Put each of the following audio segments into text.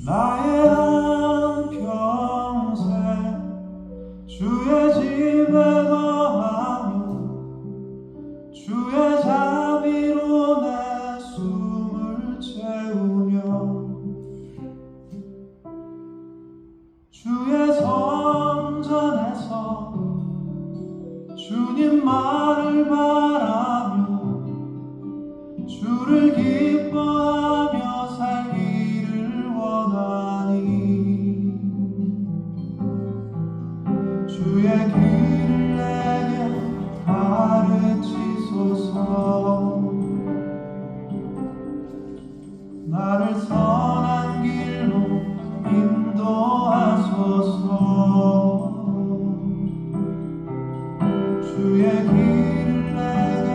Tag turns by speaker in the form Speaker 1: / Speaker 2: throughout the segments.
Speaker 1: 나의 한평생 주의 집에 거하며 주의 자비로 내 숨을 채우며 주의 성전에서 주님만을 바라며 주를 기뻐하며 살기를 원하니 주의 길을 내게 가르치소서. 나를 선한 길로 인도하소서. 주의 길을 내게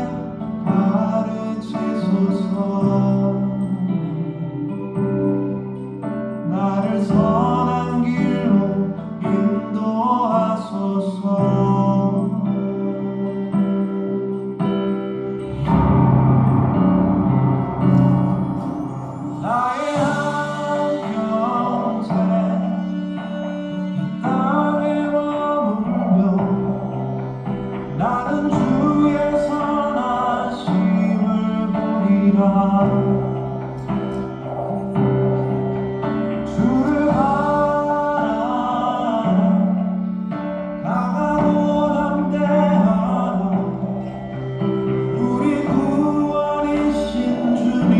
Speaker 1: 가르치소서. 나를 선한 길로 인도하소서. 나의 한평생 이 땅에 머물며 나는 주의 선하심을 보리라. 주를 바라라. 강하고 담대하라. 우리 구원이신 주님.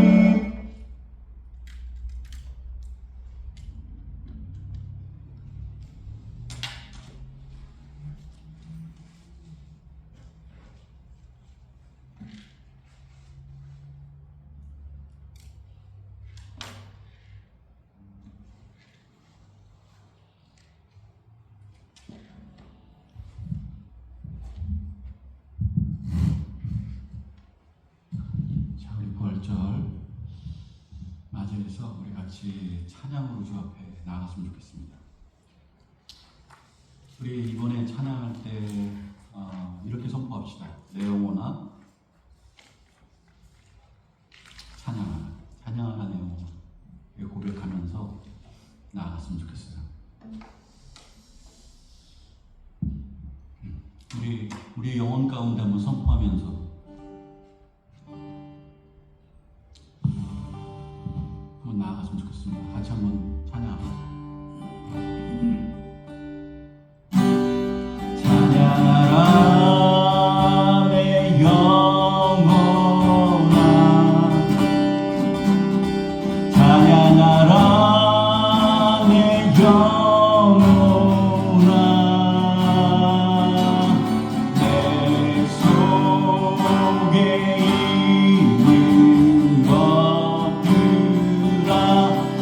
Speaker 2: 자, 우리 부활절 맞이해서 우리 같이 찬양으로 주 앞에 나갔으면 좋겠습니다. 우리 이번에 찬양할 때 이렇게 선포합시다. 내 영혼아 찬양하라 내 영혼아, 이렇게 고백하면서 나갔으면 좋겠어요. 우리 영혼 가운데 한번 선포하면서 한번 나아갔으면 좋겠습니다. 같이 한번 찬양합시다. 찬양하라 내 영혼아, 찬양하라 내 영혼아, 내 속에 있는 것들아 다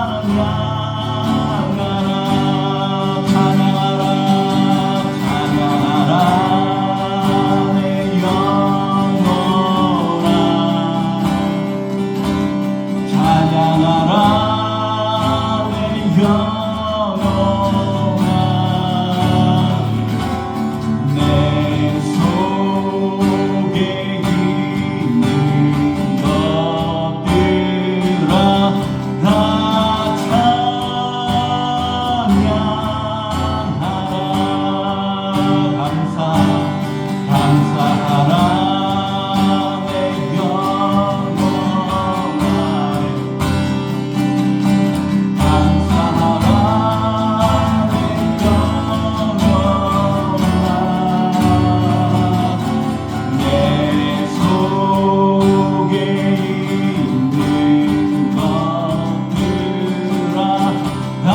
Speaker 2: 감사하라.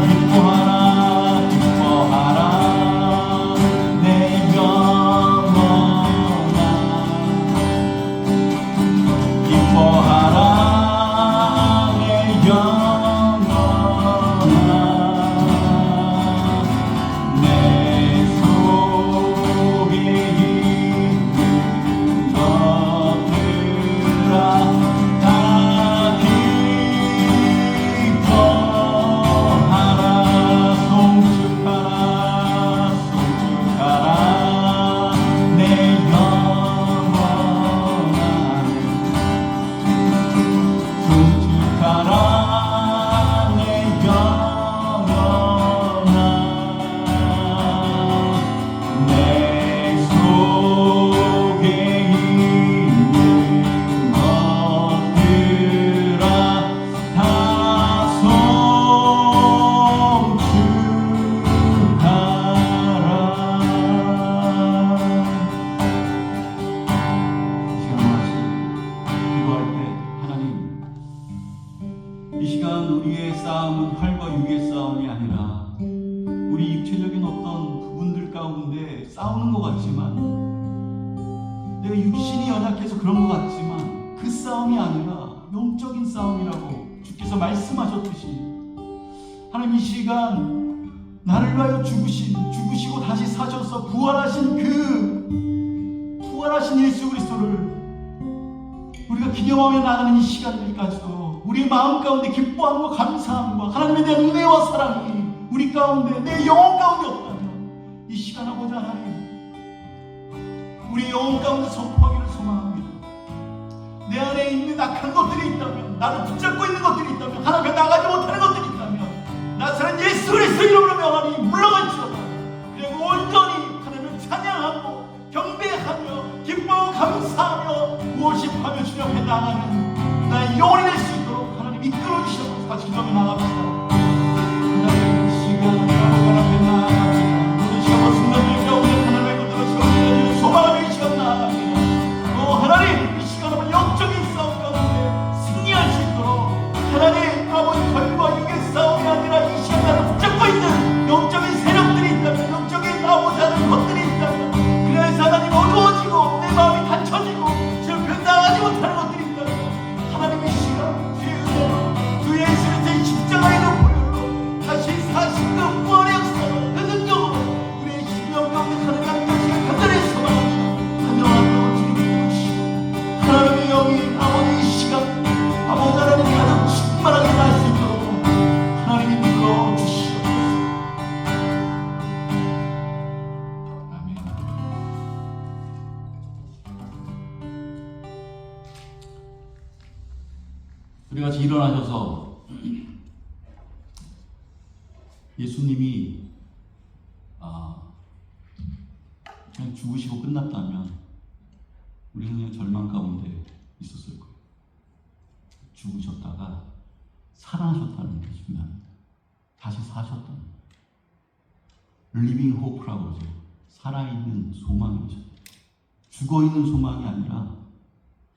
Speaker 2: 기뻐하라. 육신적인 어떤 부분들 가운데 싸우는 것 같지만, 내가 육신이 연약해서 그런 것 같지만 그 싸움이 아니라 영적인 싸움이라고 주께서 말씀하셨듯이, 하나님 이 시간 나를 위하여 죽으시고 다시 사셔서 부활하신 예수 그리스도를 우리가 기념하며 나가는 이 시간들까지도 우리의 마음 가운데 기뻐함과 감사함과 하나님에 대한 은혜와 사랑이 우리 가운데, 내 영혼 가운데 없다면 이 시간 아버지 하나님, 우리 영혼 가운데 선포하기를 소망합니다. 내 안에 있는 악한 것들이 있다면, 나를 붙잡고 있는 것들이 있다면, 하나님 앞에 나가지 못하는 것들이 있다면 나사렛 예수 그리스도 이름으로 명하니 물러갈지어다. 그리고 온전히 하나님을 찬양하고 경배하며 기뻐하고 감사하며 worship하며 주님 앞에 나가는 나의 영혼이 될 수 있도록 하나님 이끌어 주시옵소서. 같이 기도하며 나갑시다. 하나님 이 시간 아버지 앞에 나아갑니다. 모든 시간 순간들 가운데 하나님의 것들을 세워주시는 소망을 이 시간 나아갑니다. 하나님 이 시간 한번 영적인 싸움 가운데 승리할 수 있도록 하나님 아버지 걸과 육의 싸움이 아니라 이 시간 나를 붙잡고 있는 영적인 세력들이 있다면, 영적인 아버지 하는 것들이 있다면, 그래서 하나님 어두워지고 내 마음이 닫혀지고 지금 변당하지 못하는 것들이 있다면 하나님 이 시간 주의 은혜로 주 예수 그리스도의 십자가의 그 보혈로 다시 사신 그 부활의 역사로 그 능력으로 우리의 심령 가운데 하나님 한 것을 간절히 소망합니다. 환영하도록 주님을 부르시고 하나님의 영이 아버지 이 시간 아버지 하나님 가득 충만하게 날 수 있도록 하나님이 불러주시옵소서. 아멘. 우리 같이 일어나셔서 예수님이 그냥 죽으시고 끝났다면 우리는 그냥 절망 가운데 있었을 거예요. 죽으셨다가 살아나셨다는 게 중요합니다. 다시 사셨다는 거예요. 리빙 호프라고 그러죠. 살아있는 소망이죠. 죽어있는 소망이 아니라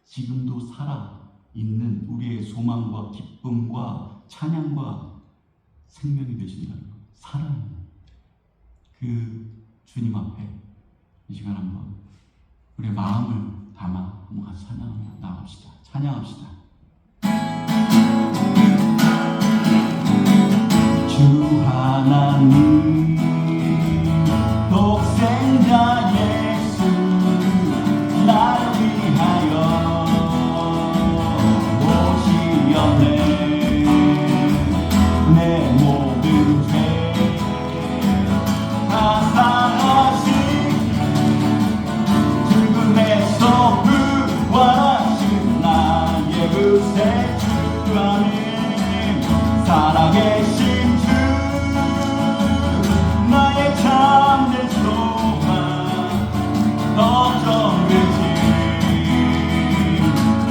Speaker 2: 지금도 살아있는 우리의 소망과 기쁨과 찬양과 생명이 되신다는 것. 살아있는 그 주님 앞에 이 시간 한번 우리의 마음을 담아 한번 같이 찬양하며 나갑시다. 찬양합시다. 주 하나님 독생자 예수 나를 위하여 오시었네. 내 모든 죄 다 사하신 죽음에서 부활하신 나의 그새 주 안에 살아계신 주 나의 참된 소망 걱정되지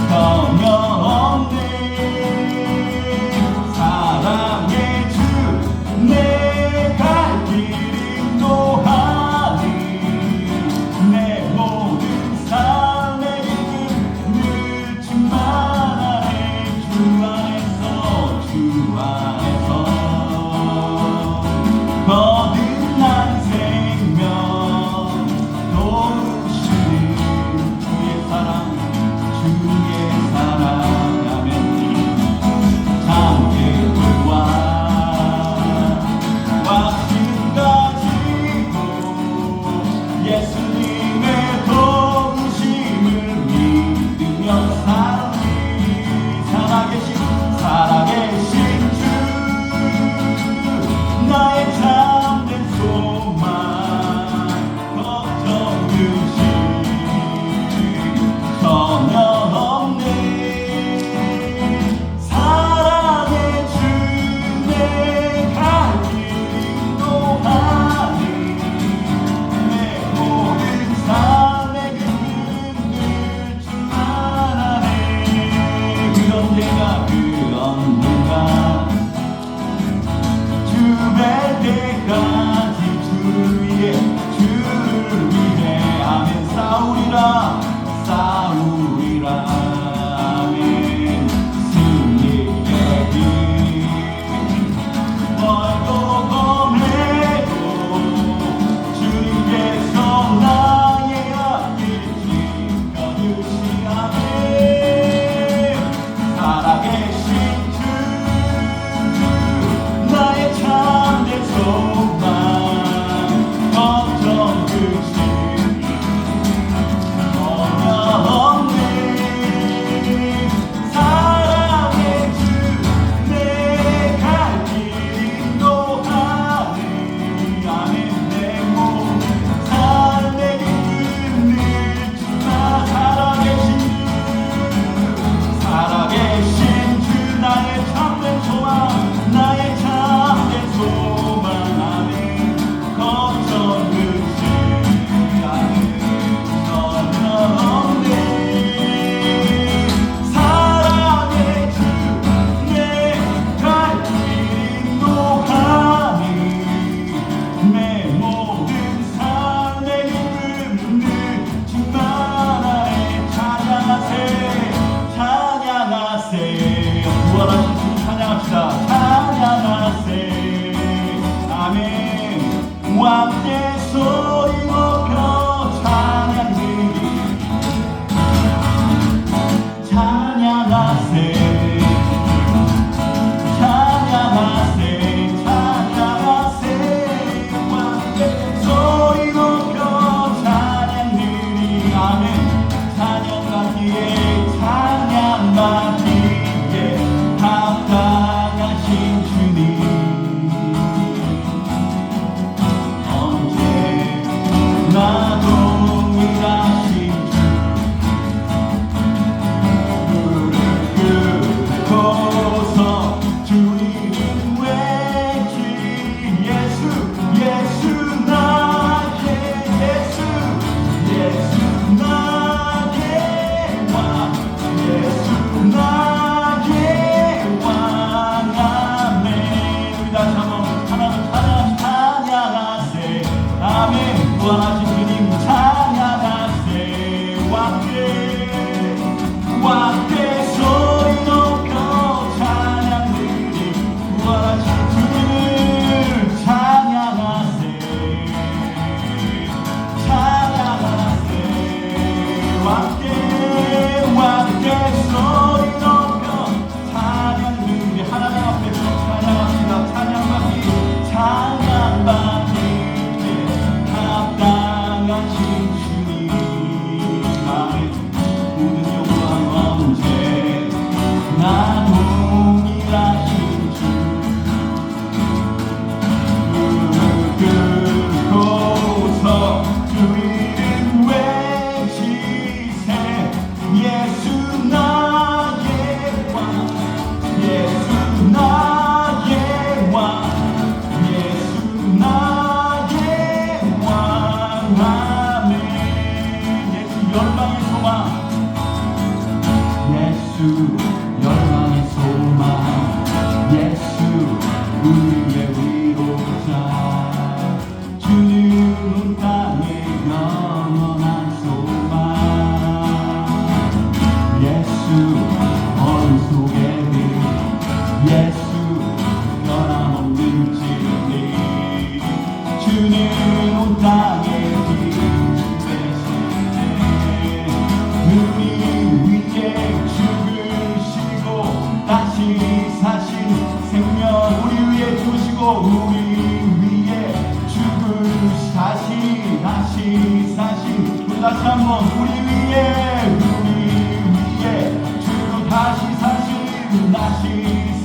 Speaker 2: 전혀 없네. 사랑의 주 내 갈 길 인도하니 내 모든 삶의 길은 늘 충만하네. 주 안에서 거듭난 생명 도우시는 주의 사랑 아멘. 장애물과 왁신가 받을 때 합당하신 주님 아멘. 모든 영광 언제나 동일하신 주 끊고서 주 이름 외치세 예수 나의 왕 예수 나의 왕 예수 나의 왕 아멘. 예수 열방의 소망 예수 열방의 소망 예수 우리의 위로자 주님은 땅의 영원한 소망 예수 어둠 속의 빛 예수 변함없는 진리 주님은 땅의 빛 되시네 우리 위에 죽으시고 다시 사신 생명 우리 위에 주시고 우리 위에 다시 사신 우리 다시 한번 우리 위에 주로 다시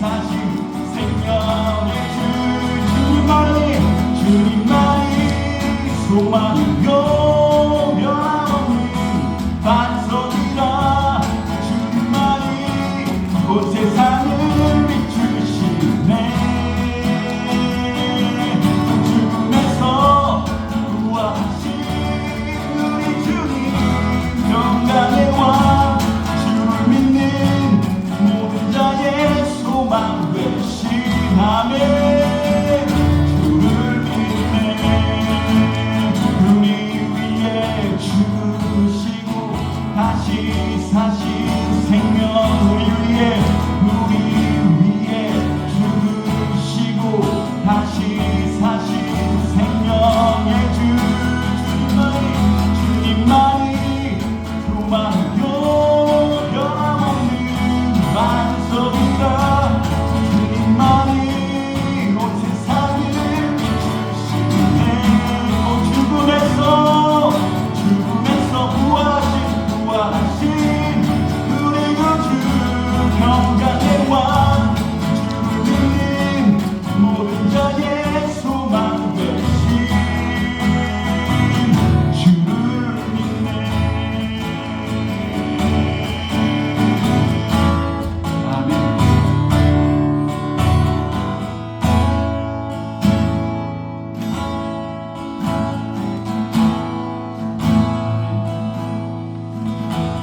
Speaker 2: 사신 생명의 주 주님만이 소망이요 변함없는 반석이라 주님만이 온 세상을 비추시네 죽음에서 구하신 우리 주님 평강의 왕 주를 믿는 모든 자의 소망 되신 아멘. 주를 믿네 우리 위에 죽으시고 다시 사신 생명 우리 위에 죽으시고 다시 사신 생명의 주 주님만이 소망이요 변함없는 반석이다 주님만이 온 세상을 비추시네 죽음에서 구하신 우리 구주 평강의 왕 주를 믿는 모든 자의 소망 되신 주를 믿네 아멘.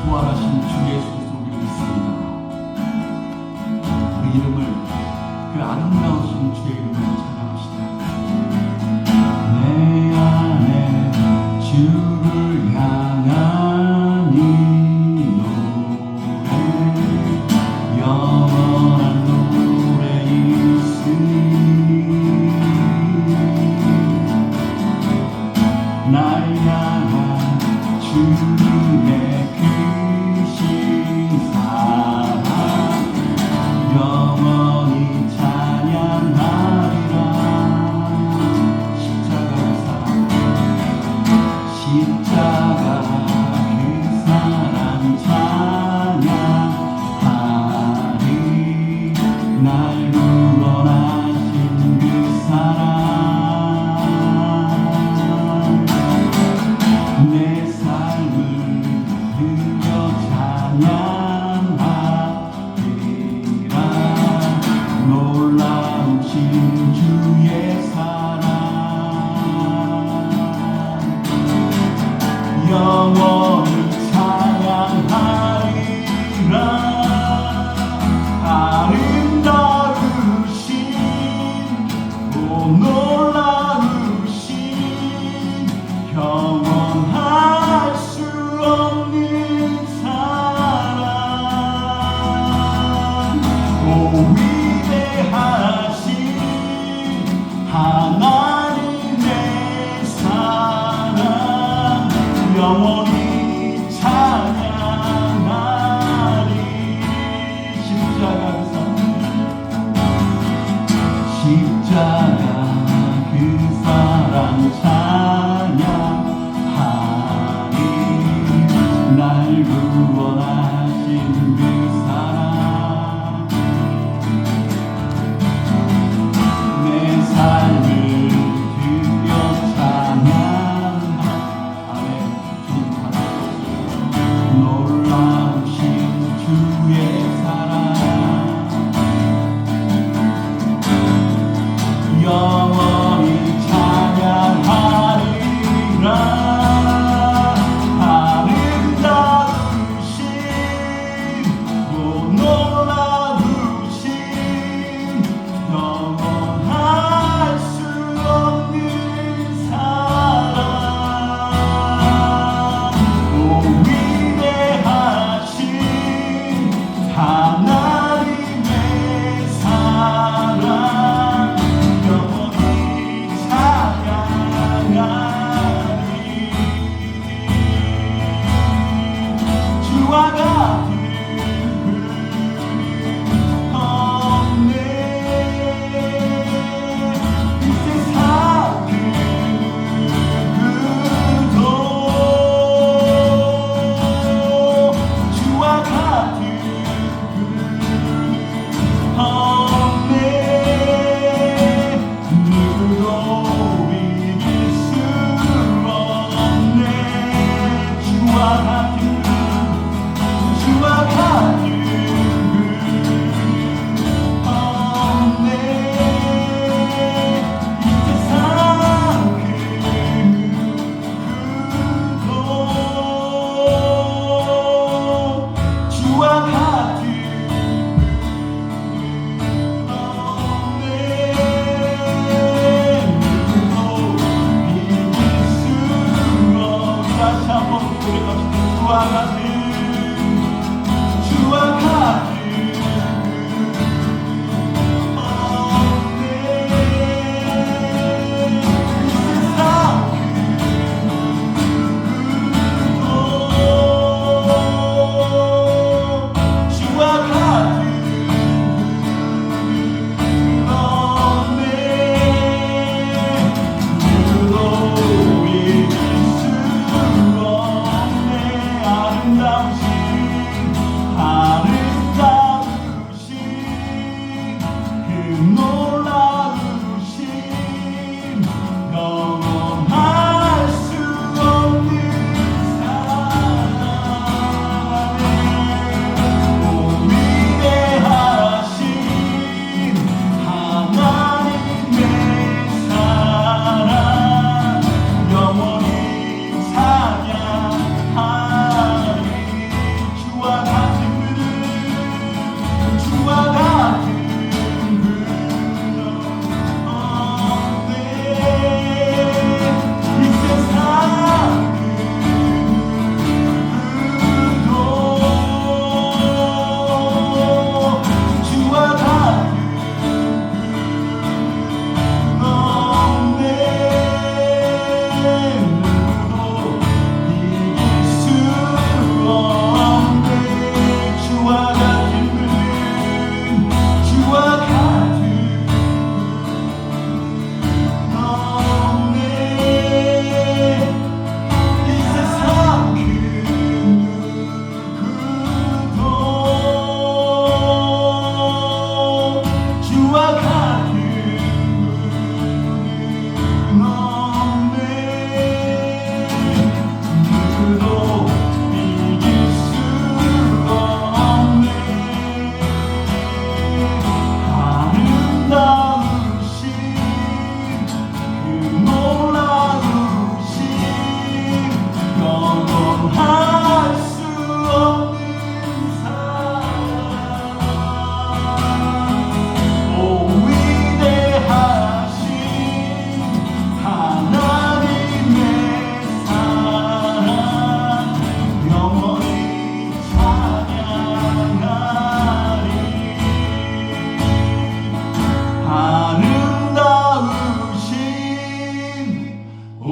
Speaker 2: 부활하신 주 예수 그리스도를 믿습니다. 그 이름을 그 아름다우신 주의 이름을 찬양합시다. 내 안에 주를 향한 이 노래 영원한 노래 있으니 날 향한 주님의 크신 사랑 영원히 찬양하리라 십자가 그 사랑 찬양하리 날 구원하신 그 사랑 내 삶을 들려 찬양하리라 놀라우신 주의 사랑 영원히 찬양하리라 아름다우신 오 놀라우신 영원할 수 없는 사랑 오 위대하신 하나님의 사랑 영원히 찬양하리 십자가 그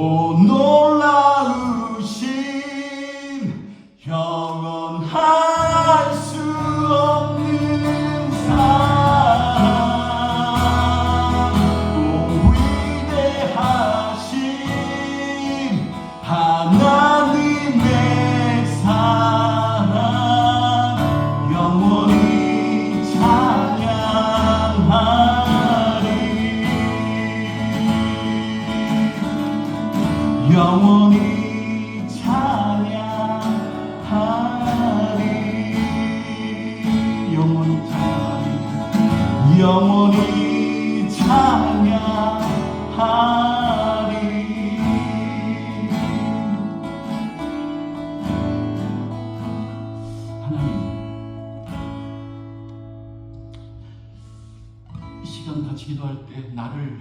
Speaker 2: 오 놀라우신 영원할 수 없는 사랑 오 위대하신 하나님의 사랑 영원히 찬양하리 영원히 찬양하리 영원히 찬양하리 영원히 찬양하리 하나님 이 시간 같이 기도할 때 나를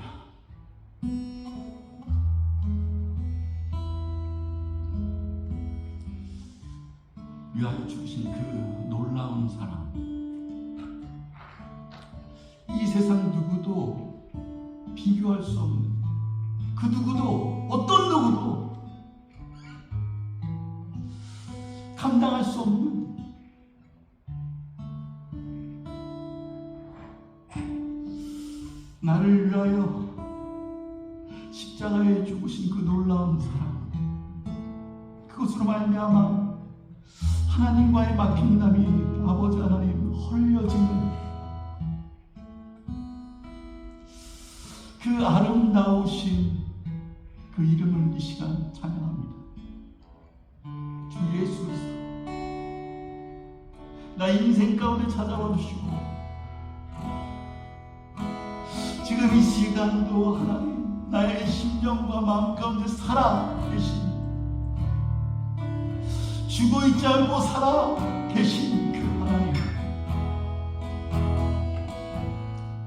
Speaker 2: 위하여 주신 그 놀라운 사랑 이 세상 누구도 비교할 수 없는 그 누구도 어떤 누구도 감당할 수 없는 나를 위하여 십자가에 죽으신 그 놀라운 사랑 그것으로 말미암아 하나님과의 막힌담이 아버지 하나님 헐려지는 그 아름다우신 그 이름을 이 시간 찬양합니다. 주 예수 그리스도 나 인생 가운데 찾아와 주시고 지금 이 시간도 하나님 나의 심령과 마음 가운데 살아 계신 죽어 있지 않고 살아 계신 그 하나님 그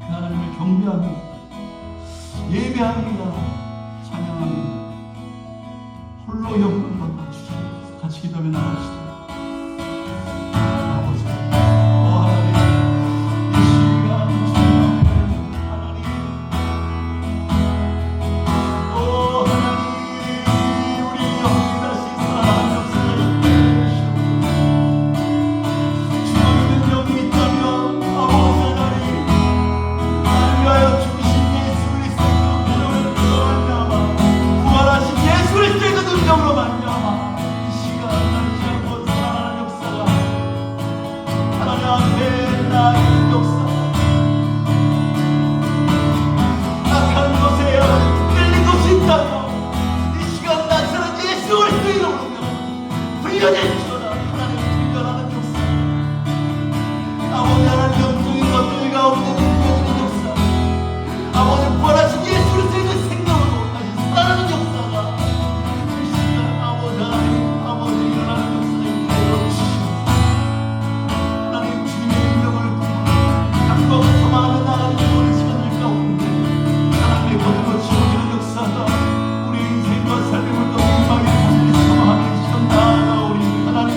Speaker 2: 하나님을 경배합니다. 예배합니다. 찬양합니다. 홀로 영광 받아 주시옵소서. 같이 기도하며 나갑시다. 아버지 하나님 이 시간 주님의 하나님 하나님 우리 영이 다시 살아나는 역사가 있게 죽어있는 영이 있다면 아버지 하나님 나를 위하여 죽으신 예수 그리스도의 그 능력으로 말미암아 부활하신 예수 그리스도의 그 능력으로 말미암아 이 시간 나를 잡고 살아나는 역사가 하나님 앞에 나의 역사가 악한 것에 끌린 것이 있다면 이 시간 나처럼 예수 그리스도의 이름으로 훈련해주셔라. 하나님 훈련하는 역사 아버지 하나님 영적인 것들 가운데 느껴지는 역사 아버지 부활하신 예수 그리스도의 그 생명으로 다시 살아나는 역사가 이 시간 아버지 하나님 아버지 일어나는 역사가 있게 해주시옵소서. 하나님 주님의 능력을 감격하며 마음에 나가는 그런 시간들 가운데 하나님의 거듭을 지어지는 역사가 우리 인생과 삶을 너무하게 하나님 소망하는 시간 나아가오니 하나님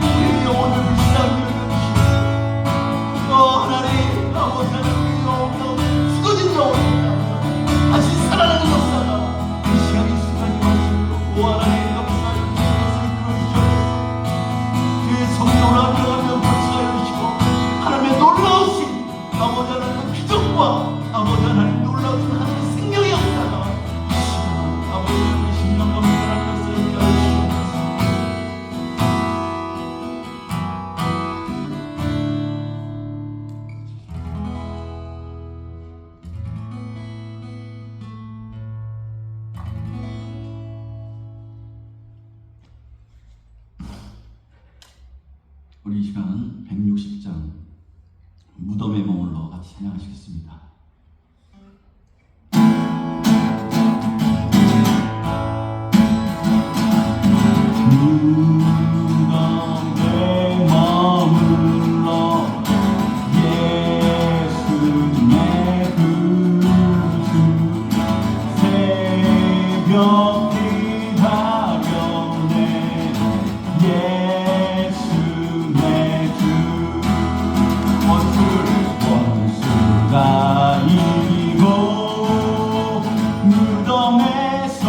Speaker 2: 우리의 영혼을 불쌍히 여겨주시옵소서. 하나님 아버지 하나님 우리 영혼 가운데 죽어진 영혼이 다시 살아나는 역사가 이 시간 이 순간이 와주시고 오 하나님 역사를 이끌어주셔서 그의 성령을 함께하며 역사해 주시고 하나님의 놀라우신 아버지 하나님 그 기적과 아버지 하나님 놀라우신 하나님의 생명의 역사가 이 시간 아버지 하나님 심령 가운데 하나님 역사에 있게 하여 주시옵소서. 우리 이 시간 160장 무덤에 머물러 같이 찬양하시겠습니다. 무덤에 머물러 예수의 구주 새벽 기다려내 예수의 주 원수가 이기고 무덤에서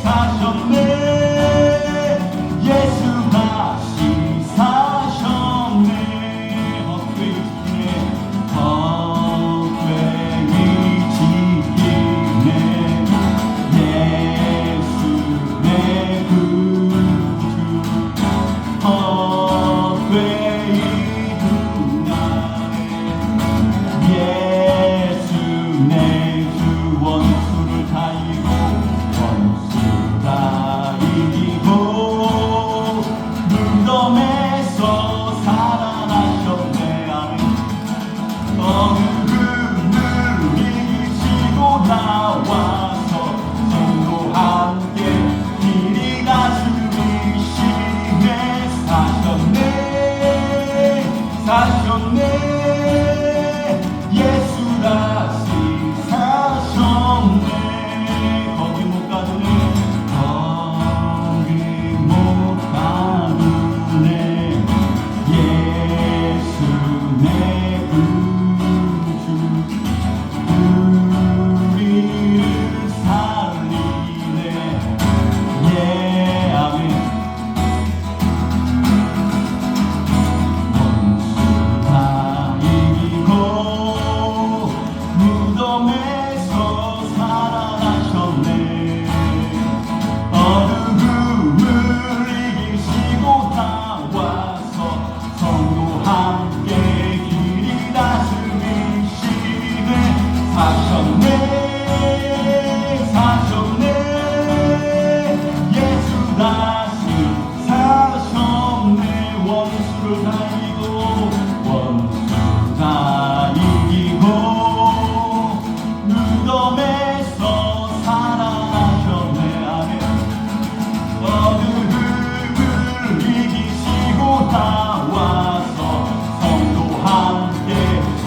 Speaker 2: 사셨네. 예수 다시 사셨네. 헛되이 지키네. 예수 내 구주. 헛되이 두나네. 예수 내 주. 원수를 다 이기고 원수 다 이기고 무덤에서 살아나셨네. 아멘. 어느 금을 이기시고 나와서 성도 함께 길이 다스리시네. 사셨네. 사셨네. 예수 다시 사셨네. 거기 못 가두네. 거기 못 가두네. 예수 내 구주. 우리를 살리네. 예 아멘. 원수 다 이기고 무덤에서 살아나셨네. 어느 금을 이기시고 나와서 성도 함께 길이 다스리시네. 사셨네. 사셨네. 예수 다시 사셨네. 원수를 다 이기고 원수 다 이기고 무덤에서 살아나셨네. 아멘. 어느 금을 이기시고 나와서 성도 함께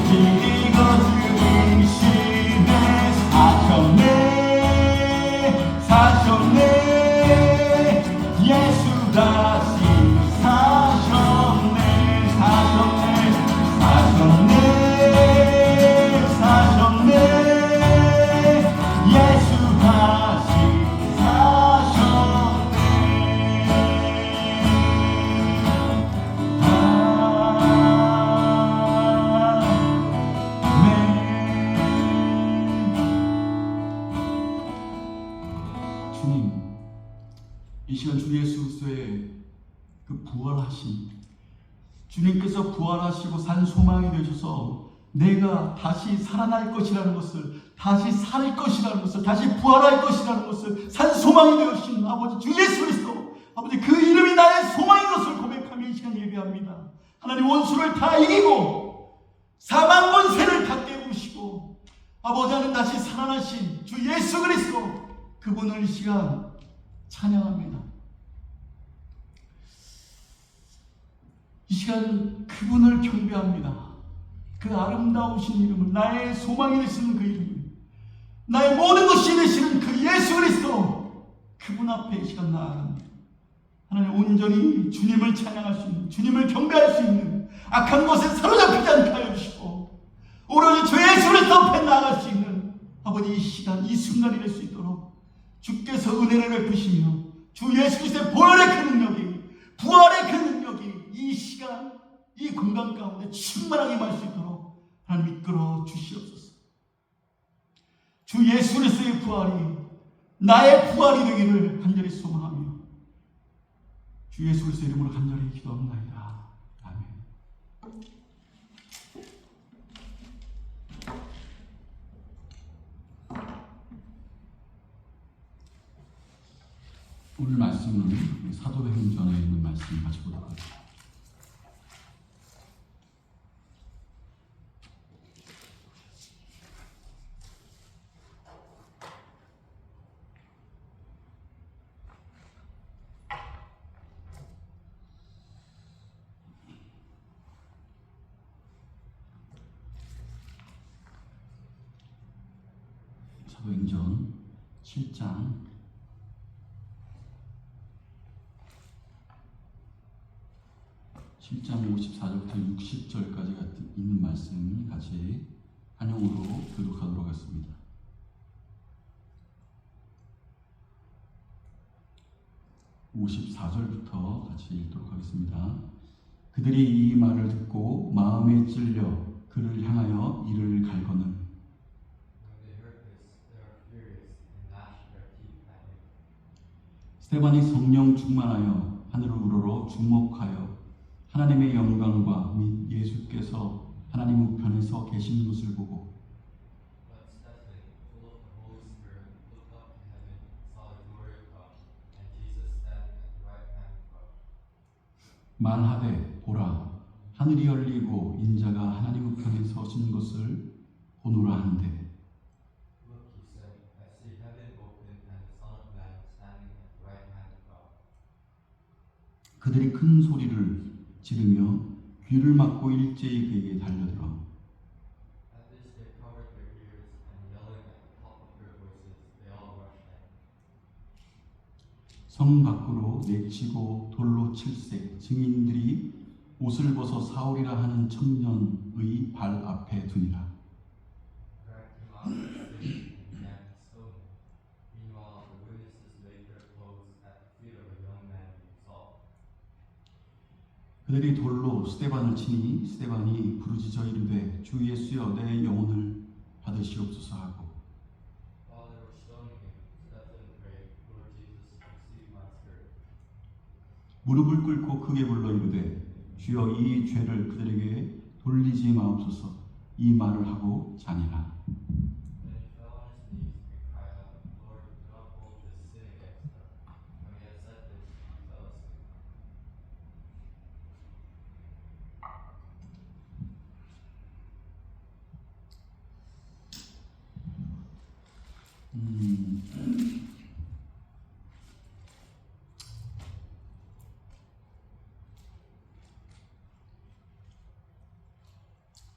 Speaker 2: 길이 거스리시네. 사셨네. 사셨네. 예수 다시 사셨네. 사셨네. 사셨네. 사셨네. 예수 다시 사셨네. 주님, 이 시간 주 예수 그리스도의 그 부활하심, 주님께서 부활하시고 산 소망이 되셔서 내가 다시 살아날 것이라는 것을, 다시 살 것이라는 것을, 다시 부활할 것이라는 것을 산 소망이 되어주신 아버지 주 예수 그리스도, 아버지 그 이름이 나의 소망인 것을 고백하며 이 시간 예배합니다. 하나님, 원수를 다 이기고 사망 권세를 다 깨우시고 아버지 하나님 다시 살아나신 주 예수 그리스도, 그분을 이 시간 찬양합니다. 이 시간 그분을 경배합니다. 그 아름다우신 이름을, 나의 소망이 되시는 그 이름, 나의 모든 것이 되시는 그 예수 그리스도, 그분 앞에 이 시간 나아갑니다. 하나님, 온전히 주님을 찬양할 수 있는, 주님을 경배할 수 있는, 악한 것에 사로잡히지 않게 하여 주시고 오로지 주 예수 그리스도 앞에 나아갈 수 있는 아버지, 이 시간 이 순간이 될 수 있도록 주께서 은혜를 베푸시며 주 예수 그리스도의 보혈의 그 능력이, 부활의 그 능력이 이 시간 이 공간 가운데 충만하게 임할 수 있도록 하나님 이끌어 주시옵소서. 주 예수 그리스도의 부활이 나의 부활이 되기를 간절히 소망하며 주 예수 그리스도의 이름으로 간절히 기도합니다. 아멘. 오늘 말씀은 사도행전에 있는 말씀 같이 보도록 하겠습니다. 사도행전 7장 54절부터 60절까지 있는 말씀 같이 한영으로 교독하도록 하겠습니다. 54절부터 같이 읽도록 하겠습니다. 그들이 이 말을 듣고 마음에 찔려 그를 향하여 이를 갈거늘
Speaker 3: When they heard this, they were furious and gnashed their teeth at him.
Speaker 2: 스데반이 성령 충만하여 하늘을 우러러 주목하여 하나님의 영광과 및 예수께서 하나님 우편에서 계신 것을 보고
Speaker 3: But Stephen, full of the Holy Spirit, looked up to heaven, saw the glory of God, and Jesus standing at the right hand of God.
Speaker 2: 말하되 보라 하늘이 열리고 인자가 하나님 우편에 서신 것을 보노라 하는데
Speaker 3: Look, he said, I see heaven open and the Son of Man standing at the right hand of God.
Speaker 2: 그들이 큰 소리를 지르며 귀를 막고 일제히 그에게 달려들어
Speaker 3: At this they covered their ears, and yelling at the top of their voices, they all rushed at him.
Speaker 2: 성 밖으로 내치고 돌로 칠세 증인들이 옷을 벗어 사울이라 하는 청년의 발 앞에 두니라.
Speaker 3: Dragged him out of the city and began to stone him. Meanwhile, the witnesses laid their clothes at the feet of a young man named Saul.
Speaker 2: 그들이 돌로 스데반을 치니 스데반이 부르짖어 이르되 주 예수여 내 영혼을 받으시옵소서 하고
Speaker 3: While they were stoning him, Stephen prayed, Lord Jesus, receive my spirit.
Speaker 2: 무릎을 꿇고 크게 불러 이르되 주여 이 죄를 그들에게 돌리지 마옵소서 이 말을 하고 자니라.
Speaker 3: Then he fell on his knees and cried out, Lord, do not hold this sin against them. When he had said this, he fell asleep.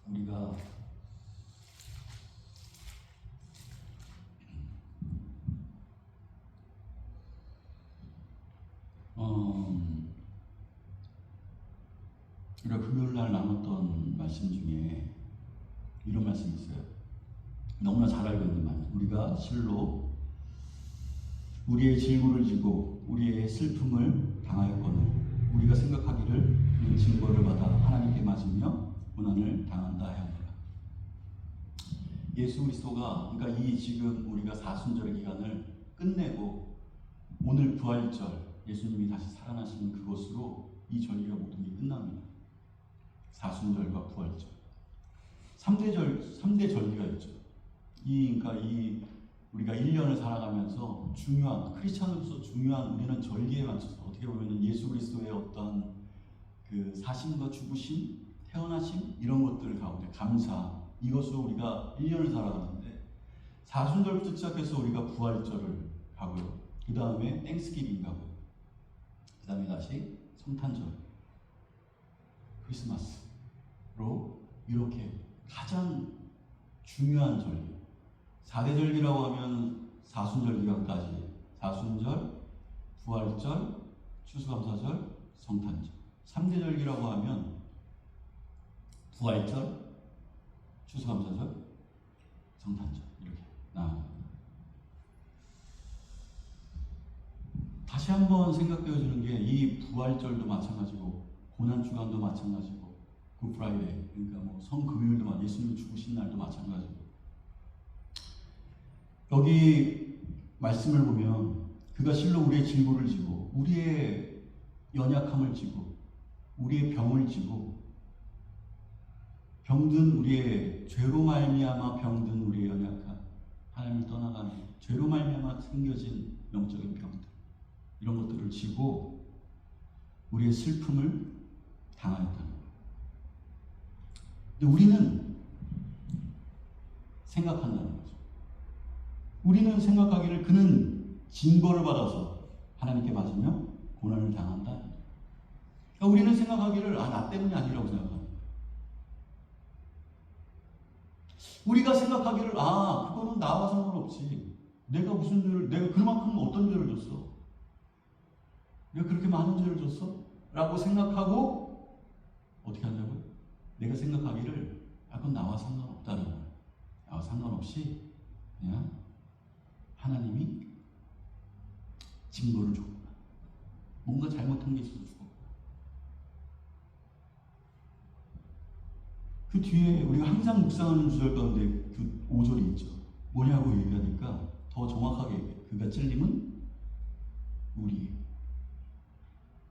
Speaker 2: 우리가 우리가 금요일 날 나눴던 말씀 중에 이런 말씀이 있어요. 너무나 잘 알고 있는 말. 우리가 실로 우리의 질고를 지고 우리의 슬픔을 당하였거늘 우리가 생각하기를 그 징벌을 받아 하나님께 맞으며 고난을 당한다 하였노라. 예수 그리스도가 그러니까 이 지금 우리가 사순절의 기간을 끝내고 오늘 부활절 예수님이 다시 살아나시는 그것으로 이 절기가 모든 게 끝납니다. 사순절과 부활절 3대 절기가 있죠. 그러니까 우리가 1년을 살아가면서 중요한 크리스천으로서 중요한 우리는 절기에 맞춰서 어떻게 보면 예수 그리스도의 어떤 그 사심과 죽으심, 태어나심 이런 것들 가운데 감사 이것으로 우리가 1년을 살아가는데 사순절부터 시작해서 우리가 부활절을 가고요. 그 다음에 땡스기빙 가고요. 그 다음에 다시 성탄절, 크리스마스로 이렇게 가장 중요한 절기 4대 절기라고 하면 사순절 기간까지 사순절, 부활절, 추수감사절, 성탄절 3대 절기라고 하면 부활절, 추수감사절, 성탄절 이렇게 나옵니다. 다시 한번 생각되어지는 게 이 부활절도 마찬가지고 고난주간도 마찬가지고 굿프라이데이 그러니까 뭐 성금요일도 예수님 죽으신 날도 마찬가지고 여기 말씀을 보면 그가 실로 우리의 질고를 지고 우리의 연약함을 지고 우리의 병을 지고 병든 우리의 죄로 말미암아 병든 우리의 연약함 하나님을 떠나가는 죄로 말미암아 생겨진 영적인 병들 이런 것들을 지고 우리의 슬픔을 당하였다는 거예요. 근데 우리는 생각한다는 거죠. 우리는 생각하기를 그는 징벌을 받아서 하나님께 맞으며 고난을 당한다. 그러니까 우리는 생각하기를 나 때문이 아니라고 생각합니다. 우리가 생각하기를 그거는 나와 상관없지. 내가 무슨 죄를 내가 그만큼 어떤 죄를 줬어? 내가 그렇게 많은 죄를 줬어? 라고 생각하고 어떻게 하냐고요? 내가 생각하기를 그건 나와 상관없다는 거예요. 나와 상관없이 그냥 하나님이 징벌을 줬구나. 뒤에 우리가 항상 묵상하는 구절 가운데 그 5절이 있죠. 뭐냐고 얘기하니까 더 정확하게 얘기해요. 그가 찔림은 우리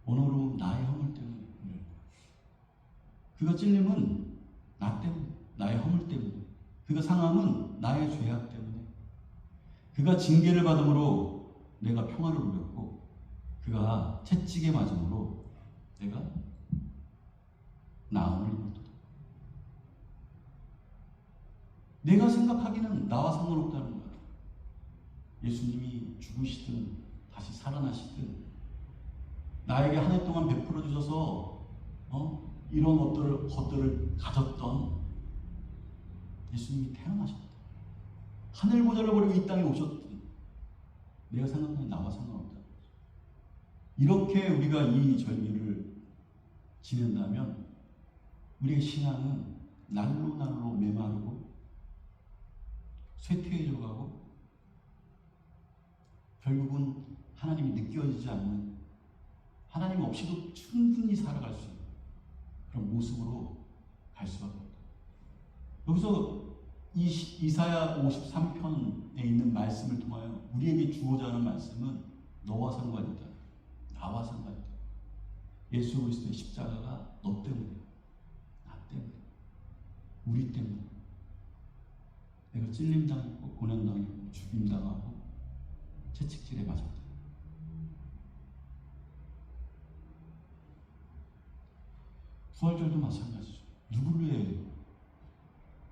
Speaker 2: 언어로 나의 허물 때문에, 그가 찔림은 나 때문에, 나의 허물 때문에, 그가 상함은 나의 죄악 때문에, 그가 징계를 받음으로 내가 평화를 누렸고, 그가 채찍에 맞음으로 내가 나음을 입었다. 내가 생각하기는 나와 상관없다는 거야. 예수님이 죽으시든 다시 살아나시든 나에게 한 해 동안 베풀어 주셔서 이런 것들을 가졌던 예수님이 태어나셨다. 하늘 보좌를 버리고 이 땅에 오셨든 내가 생각하는 나와 상관없다. 이렇게 우리가 이 절기를 지낸다면 우리의 신앙은 날로 날로 메마르고 쇠퇴해져 가고 결국은 하나님이 느껴지지 않는, 하나님 없이도 충분히 살아갈 수 있는 그런 모습으로 갈 수밖에 없다. 여기서 이사야 53편에 있는 말씀을 통하여 우리에게 주고자 하는 말씀은 너와 상관이 있다. 나와 상관이 있다. 예수 그리스도의 십자가가 너 때문에, 나 때문에, 우리 때문에 내가 찔림당했고 고난당했고 죽임당하고 채찍질에 맞았다. 부활절도 마찬가지죠. 누구를 위해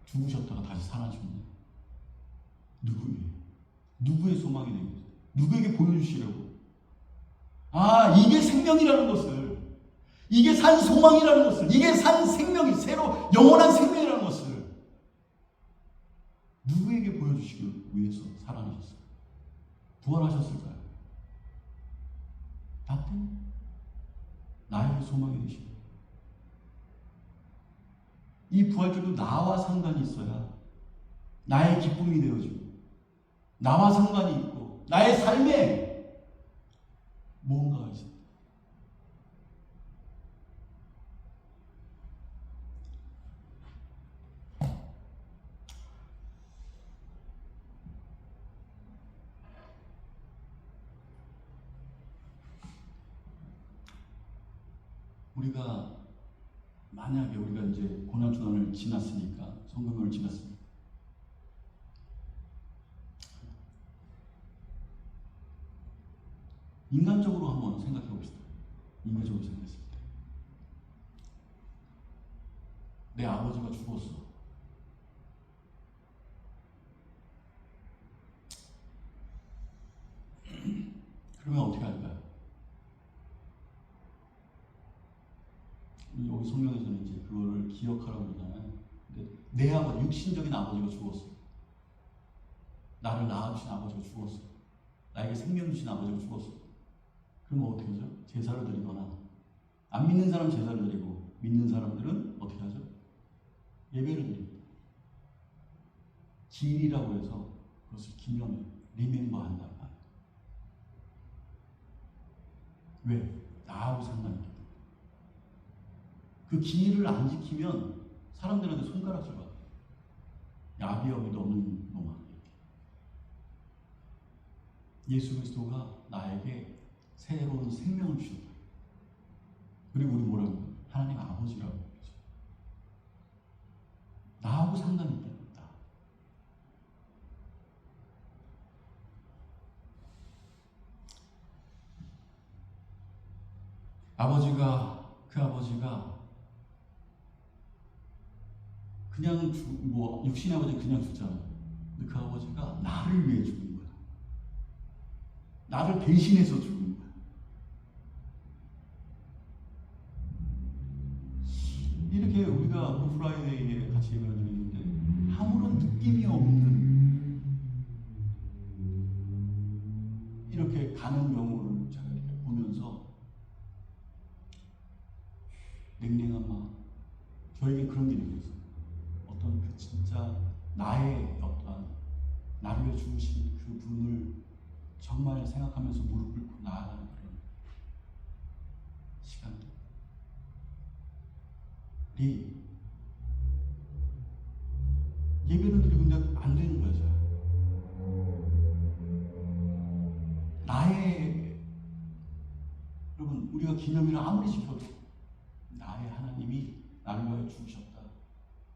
Speaker 2: 죽으셨다가 다시 살아났냐? 누구에게? 누구의 소망이 되겠어요? 누구에게 보여주시려고? 이게 생명이라는 것을, 이게 산 소망이라는 것을, 이게 산 생명이, 새로 영원한 생명이라는 것을 누구에게 보여주시기 위해서 살아나셨어요? 부활하셨을까요? 나 때문에, 나에게 소망이 되시고, 이 부활절도 나와 상관이 있어야 나의 기쁨이 되어지고, 나와 상관이 있고, 나의 삶에 무언가가 있습니다. 우리가 만약에 우리가 이제 고난주간을 지났으니까, 성금을 지났으니까, 인간적으로 한번 생각해 봅시다. 인간적으로 생각했을 때 내 아버지가 죽었어. 그러면 어떻게 할까요? 여기 성경에서는 이제 그거를 기억하라고 그러잖아요. 근데 내 아버지, 육신적인 아버지가 죽었어. 나를 낳아주신 아버지가 죽었어. 나에게 생명 주신 아버지가 죽었어. 그러면 어떻게 하죠? 제사를 드리거나, 안 믿는 사람 제사를 드리고, 믿는 사람들은 어떻게 하죠? 예배를 드립니다. 기일이라고 해서 그것을 기념해, 리멤버 한다. 왜? 나하고 상관이 있기 때문에. 그 기일을 안 지키면 사람들한테 손가락질 받아요. 야비하기도 없는 놈아. 예수 그리스도가 나에게 새로운 생명을 주셨다. 그리고 우리 뭐라고 해요? 하나님 아버지라고 그러죠. 나하고 상관이 있다. 그 아버지가 그냥 육신의 아버지는 그냥 죽잖아요. 근데 그 아버지가 나를 위해 죽은 거야. 나를 대신해서 죽은 거야. 이렇게 우리가 굿프라이데이에 같이 예배를 드리는데 아무런 느낌이 없는 이렇게 가는 경우를 제가 이렇게 보면서 냉랭한 마음, 저에게 그런 게 느껴졌어요. 어떤 그 진짜 나의 어떠한 나를 위해 죽으신 그 분을 정말 생각하면서 무릎 꿇고 나아가는 그런 시간들이 우리가 기념일을 아무리 지켜도 나의 하나님이 나를 위하여 죽으셨다.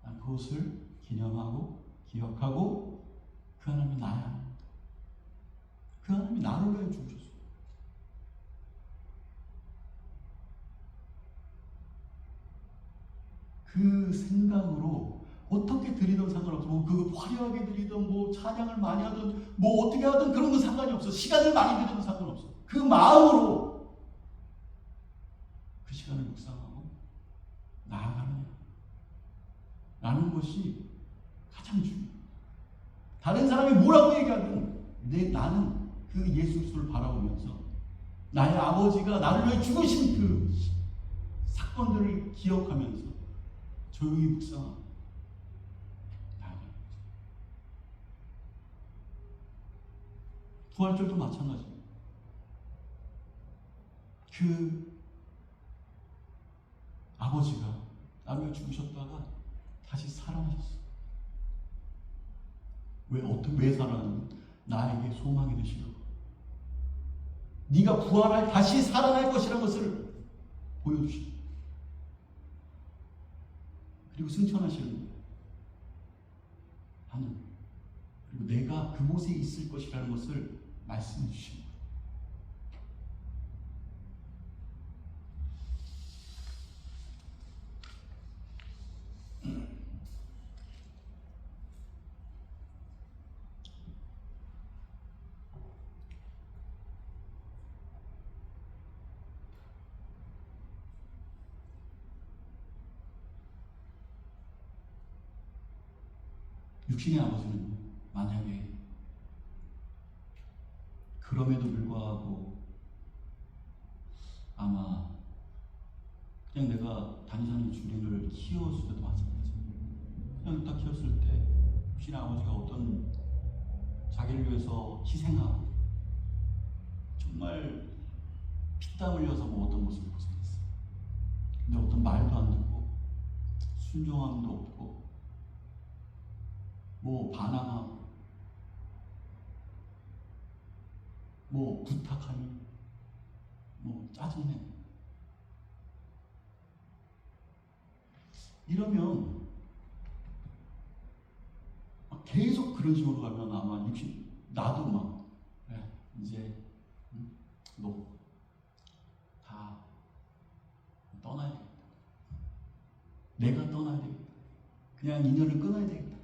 Speaker 2: 난 그것을 기념하고 기억하고 그 하나님이 나야. 그 하나님이 나를 위하여 죽으셨어. 그 생각으로 어떻게 드리든 상관없어. 뭐 그 화려하게 드리든 뭐 찬양을 많이 하든 뭐 어떻게 하든 그런 건 상관이 없어. 시간을 많이 드리든 상관없어. 그 마음으로 그 시간을 묵상하고 나아가느냐 라는 것이 가장 중요해요. 다른 사람이 뭐라고 얘기하든 나는 그 예수 그리스도를 바라보면서 나의 아버지가 나를 위해 죽으신 그 사건들을 기억하면서 조용히 묵상하고 나아가는 거죠. 부활절도 마찬가지입니다. 그 아버지가 나를 위해 죽으셨다가 다시 살아나셨어요. 왜 살아났는지 나에게 소망이 되시려고. 네가 부활할 다시 살아날 것이라는 것을 보여주시고 그리고 승천하시는 거예요. 하늘. 그리고 내가 그곳에 있을 것이라는 것을 말씀해 주시는 거예요. 육신의 아버지는 만약에 그럼에도 불구하고 아마 그냥 내가 단위산의 주린을 키웠을 때도 마찬가지예요. 그냥 딱 키웠을 때 육신의 아버지가 어떤 자기를 위해서 희생하고 정말 피땀 흘려서 뭐 어떤 모습을 고생했어요. 근데 어떤 말도 안 듣고 순종함도 없고 뭐 반항하고 뭐 부탁하니 뭐 짜증내 이러면 계속 그런 식으로 가면 아마 나도 막 그래, 이제 너 다 떠나야 되겠다. 내가 떠나야 되겠다. 그냥 인연을 끊어야 되겠다.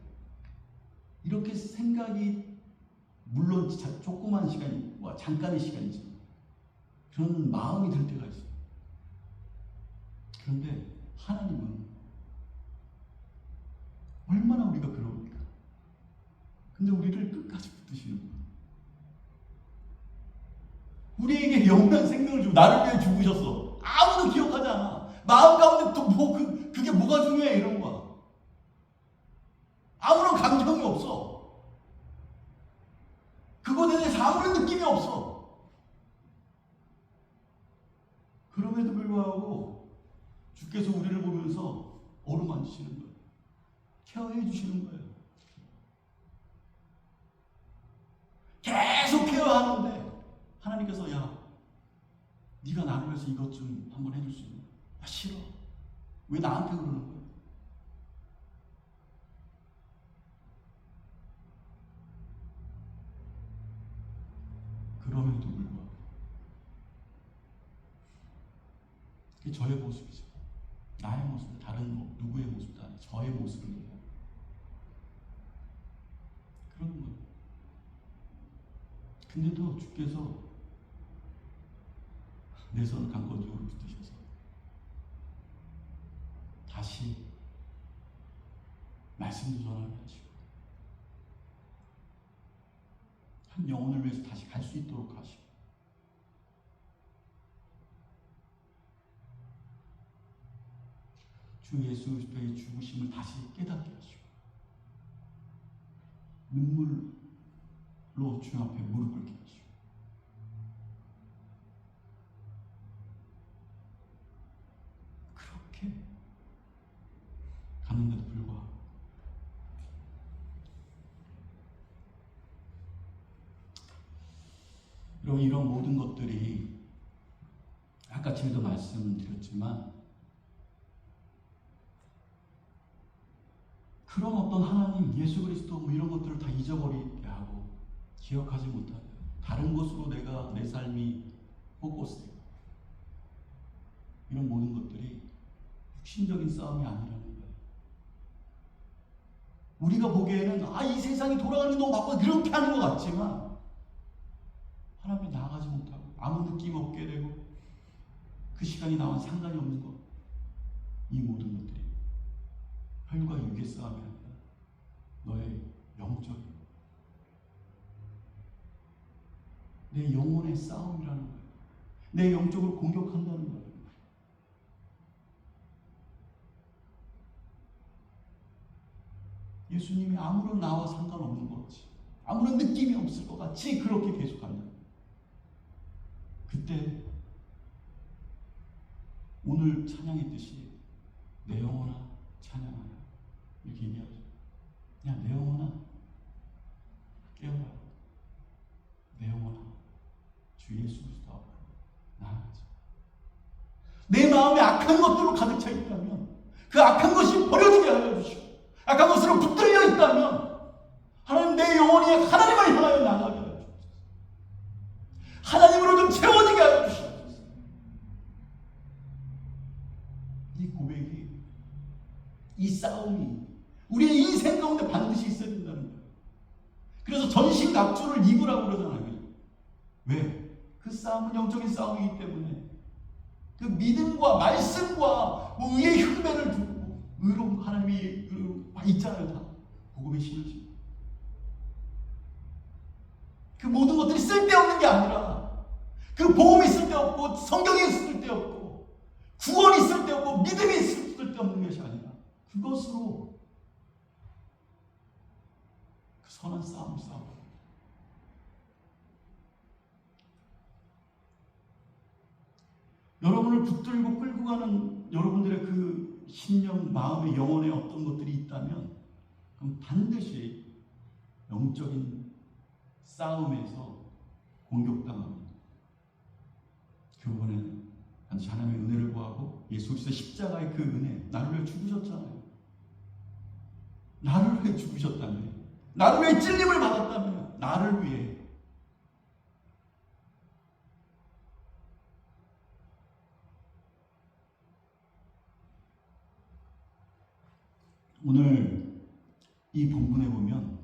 Speaker 2: 이렇게 생각이 물론 조그만 시간이 잠깐의 시간이지만 그런 마음이 들 때가 있어요. 그런데 하나님은 얼마나 우리가 그러니까. 근데 우리를 끝까지 붙드시는 거예요. 우리에게 영원한 생명을 주고 나를 위해 죽으셨어. 아무도 기억하지 않아. 마음 가운데 또 그게 뭐가 중요해 이런 거야. 아무런 감정이 없어. 그것에 대해서 아무런 느낌이 없어. 그럼에도 불구하고 주께서 우리를 보면서 어루만지시는 거예요. 케어해 주시는 거예요. 계속 케어하는데 하나님께서 야 네가 나를 위해서 이것 좀 한번 해줄 수 있냐? 아, 싫어. 왜 나한테 그러는 거야? 그럼에도 불구하고 그게 저의 모습이죠. 나의 모습, 다른 누구의 모습도 아니에요. 저의 모습을 얘기해요. 그런 거예요. 근데도 주께서 내 손을 강권적으로 붙드셔서 다시 말씀도 전하게 하시고 한 영혼을 위해서 다시 갈 수 있도록 하시고 주 예수 그리스도의 죽으심을 다시 깨닫게 하시고 눈물로 주 앞에 무릎 꿇게 하시고 그렇게 갔는데도 불구하고 이런 모든 것들이 아까 전에도 말씀드렸지만 그런 어떤 하나님, 예수 그리스도 뭐 이런 것들을 다 잊어버리게 하고 기억하지 못하고 다른 것으로 내가 내 삶이 포커스되고 이런 모든 것들이 육신적인 싸움이 아니라는 거예요. 우리가 보기에는 이 세상이 돌아가는 게 너무 바빠 이렇게 하는 것 같지만 하나님께 나아가지 못하고 아무 느낌 없게 되고 그 시간이 나와 상관이 없는 것, 이 모든 것들이 혈과 육의 싸움이 아니라 너의 영적인 내 영혼의 싸움이라는 거예요. 내 영적으로 공격한다는 거예요. 예수님이 아무런 나와 상관없는 것 같이, 아무런 느낌이 없을 것 같이 그렇게 계속한다. 그때 오늘 찬양했듯이 내 영혼아 찬양하라 이렇게 얘기하죠. 그냥 내 영혼아 깨어라. 내 영혼아 주 예수 그리스도 앞으로 나아가자. 내 마음에 악한 것들로 가득 차 있다면 그 악한 것이 버려지게 하여 주시고 악한 것으로 붙들려 있다면 하나님 내 영혼이 하나님을 향하여 나가게 하여 주옵소서. 하나님으로 좀 채워지게 하여 주시옵소서. 이 고백이, 이 싸움이 우리의 인생 가운데 반드시 있어야 된다는 거예요. 그래서 전신갑주를 입으라고 그러잖아요. 왜? 그 싸움은 영적인 싸움이기 때문에 그 믿음과 말씀과 의의 흉배를 두고 의로운 하나님이 있잖아요. 다 복음의 신이지. 그 모든 것들이 쓸데없는 게 아니라 그 복음이 쓸데없고 성경이 쓸데없고 구원이 쓸데없고 믿음이 쓸데없는 것이 아니라 그것으로 그 선한 싸움을 싸워. 여러분을 붙들고 끌고 가는 여러분들의 그 신령, 마음의 영혼에 어떤 것들이 있다면 그럼 반드시 영적인 싸움에서 공격당합니다. 그 부분에는 반드시 하나님의 은혜를 구하고 예수 그리스도의 십자가의 그 은혜, 나를 위해 죽으셨잖아요. 나를 위해 죽으셨다며, 나를 위해 찔림을 받았다며, 나를 위해. 오늘 이 본문에 보면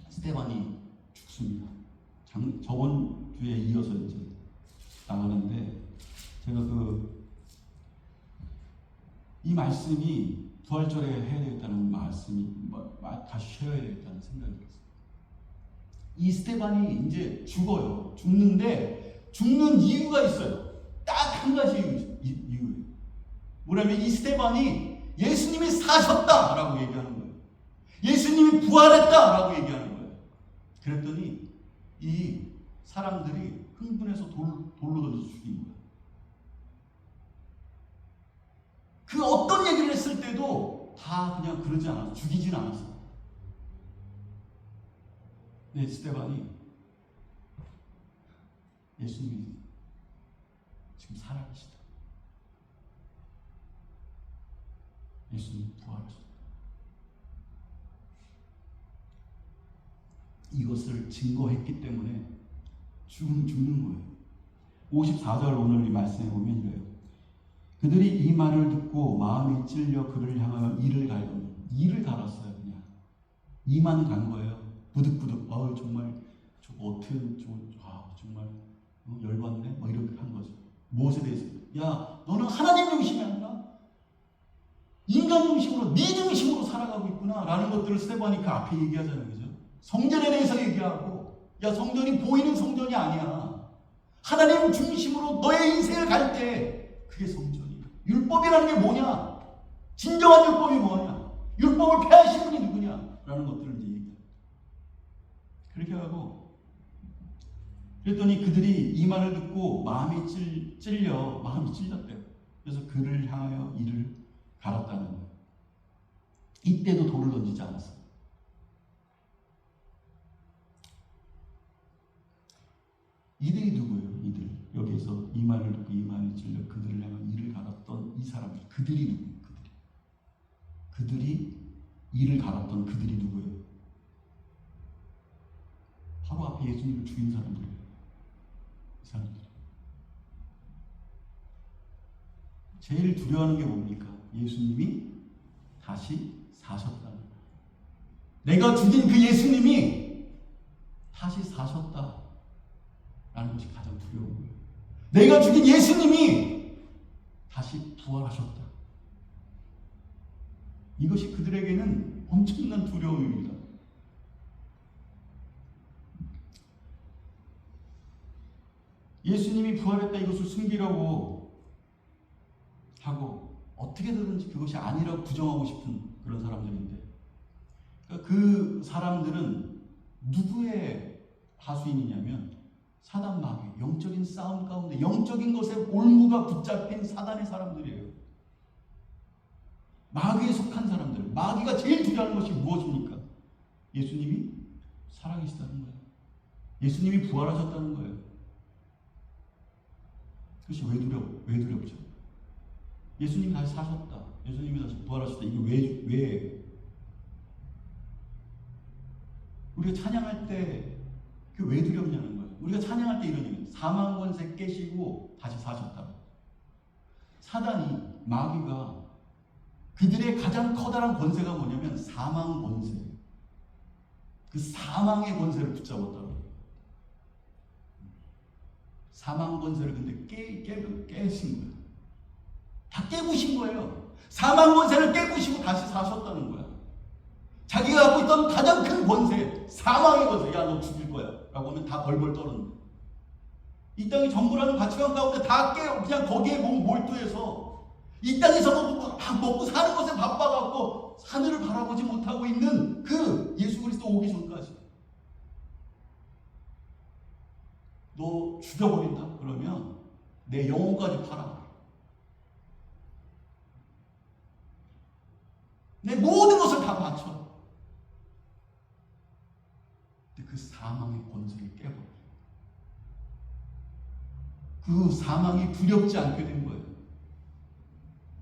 Speaker 2: 스데반이 죽습니다. 저번 주에 이어서 이제 나가는데 제가 이 말씀이 부활절에 해야 되겠다는 말씀이 다시 쉬어야 되겠다는 생각이 들었어요. 이 스데반이 이제 죽어요. 죽는데 죽는 이유가 있어요. 딱 한 가지 이유예요. 뭐냐면 이 스데반이 예수님이 사셨다라고 얘기하는 거예요. 예수님이 부활했다라고 얘기하는 거예요. 그랬더니 이 사람들이 흥분해서 돌로 던져 죽인 거예요. 그 어떤 얘기를 했을 때도 다 그냥 그러지 않았어. 죽이진 않았어. 네, 스데반이 예수님이 지금 살아계시다. 예수님 부활하셨다. 이것을 증거했기 때문에 죽는 거예요. 54절 오늘 이 말씀에 보면 이래요. 그들이 이 말을 듣고 마음이 찔려 그를 향하여 이를 갈더니, 이를 갈았어요. 그냥 이만 간 거예요. 부득부득. 정말 저거 어떻게 정말 열받네. 뭐 이렇게 한 거죠. 무엇에 대해서? 야, 너는 하나님 중심이 아니라 인간 중심으로, 네 중심으로 살아가고 있구나 라는 것들을 스데반이 그 앞에 얘기하잖아요. 그죠? 성전에 대해서 얘기하고, 야, 성전이 보이는 성전이 아니야. 하나님 중심으로 너의 인생을 갈 때 그게 성전이야. 율법이라는 게 뭐냐? 진정한 율법이 뭐냐? 율법을 폐하신 분이 누구냐? 라는 것들을 이제 얘기해요. 그렇게 하고, 그랬더니 그들이 이 말을 듣고 마음이 찔렸대요. 그래서 그를 향하여 이를 갈았다는 거예요. 이때도 돌을 던지지 않았어요. 이들이 누구예요? 이들. 여기에 예수께서 이 말을 듣고 이 말을 찔러 그들을 향한 이를 갈았던 이 사람들, 그들이 누구예요? 그들이 이를 갈았던 그들이 누구예요? 바로 앞에 예수님을 죽인 사람들이에요. 이 사람들. 제일 두려워하는 게 뭡니까? 예수님이 다시 사셨다는 거예요. 내가 죽인 그 예수님이 다시 사셨다라는 것이 가장 두려운 거예요. 내가 죽인 예수님이 다시 부활하셨다. 이것이 그들에게는 엄청난 두려움입니다. 예수님이 부활했다 이것을 숨기려고 하고 어떻게든지 그것이 아니라고 부정하고 싶은 그런 사람들인데, 그러니까 그 사람들은 누구의 하수인이냐면 사단 마귀, 영적인 싸움 가운데 영적인 것에 올무가 붙잡힌 사단의 사람들이에요. 마귀에 속한 사람들. 마귀가 제일 두려워하는 것이 무엇입니까? 예수님이 살아계시다는 거예요. 예수님이 부활하셨다는 거예요. 그것이 왜 두렵죠? 예수님이 다시 사셨다. 예수님이 다시 부활하셨다. 이게 왜 우리가 찬양할 때 그 왜 두렵냐는 거예요. 우리가 찬양할 때 이런 얘기예요. 사망 권세 깨시고 다시 사셨다. 사단이, 마귀가 그들의 가장 커다란 권세가 뭐냐면 사망 권세. 그 사망의 권세를 붙잡았다고. 사망 권세를 근데 깨신 거예요. 다 깨부신 거예요. 사망 권세를 깨부시고 다시 사셨다는 거야. 자기가 갖고 있던 가장 큰 권세, 사망의 권세. 야, 너 죽일 거야 라고 하면 다 벌벌 떠는 거야. 이 땅의 정부라는 가치관 가운데 다 깨요. 그냥 거기에 몰두해서 이 땅에서 먹고 사는 것에 바빠갖고 하늘을 바라보지 못하고 있는 그 예수 그리스도 오기 전까지. 너 죽여버린다? 그러면 내 영혼까지 팔아. 내 모든 것을 다 바쳐. 근데 그 사망의 권세를 깨버려. 그 사망이 두렵지 않게 된 거예요.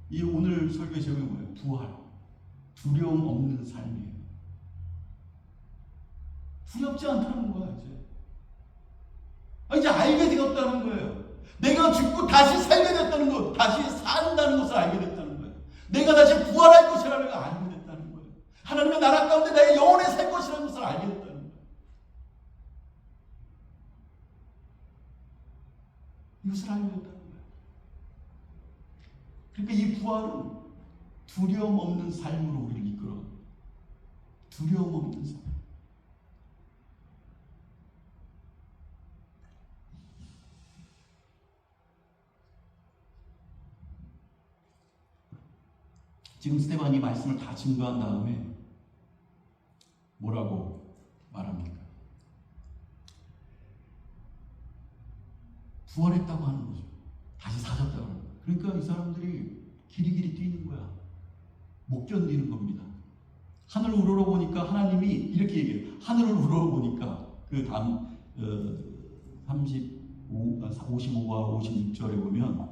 Speaker 2: 이 오늘 설교의 제목이 뭐예요? 부활. 두려움 없는 삶이에요. 두렵지 않다는 거야, 이제. 이제 알게 되었다는 거예요. 내가 죽고 다시 살게 됐다는 것, 다시 산다는 것을 알게 됐다는 거예요. 내가 다시 부활할 것이라는 걸 알게 됐다는 거예요. 하나님의 나라 가운데 나의 영혼에 살 것이라는 것을 알게 됐다는 거예요. 이것을 알게 됐다는 거예요. 그러니까 이 부활은 두려움 없는 삶으로 우리를 이끌어. 두려움 없는 삶. 지금 스데반이 말씀을 다 증거한 다음에 뭐라고 말합니까? 부활했다고 하는 거죠. 다시 사셨다고 하는 거예요. 그러니까 이 사람들이 길이길이 뛰는 거야. 못 견디는 겁니다. 하늘 우러러보니까 하나님이 이렇게 얘기해요. 하늘을 우러러보니까 그 다음 55와 56절에 보면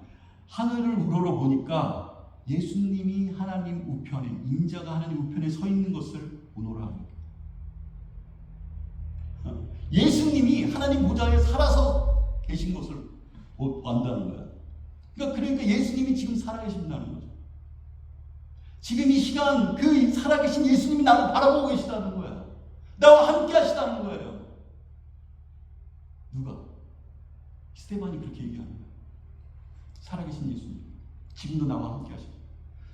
Speaker 2: 하늘을 우러러보니까 예수님이 하나님 우편에, 인자가 하나님 우편에 서 있는 것을 보노라. 예수님이 하나님 보좌에 살아서 계신 것을 본다는 거야. 그러니까 예수님이 지금 살아계신다는 거죠. 지금 이 시간 그 살아계신 예수님이 나를 바라보고 계시다는 거야. 나와 함께 하시다는 거예요. 누가? 스데반이 그렇게 얘기하는 거야. 살아계신 예수님. 지금도 나와 함께 하시고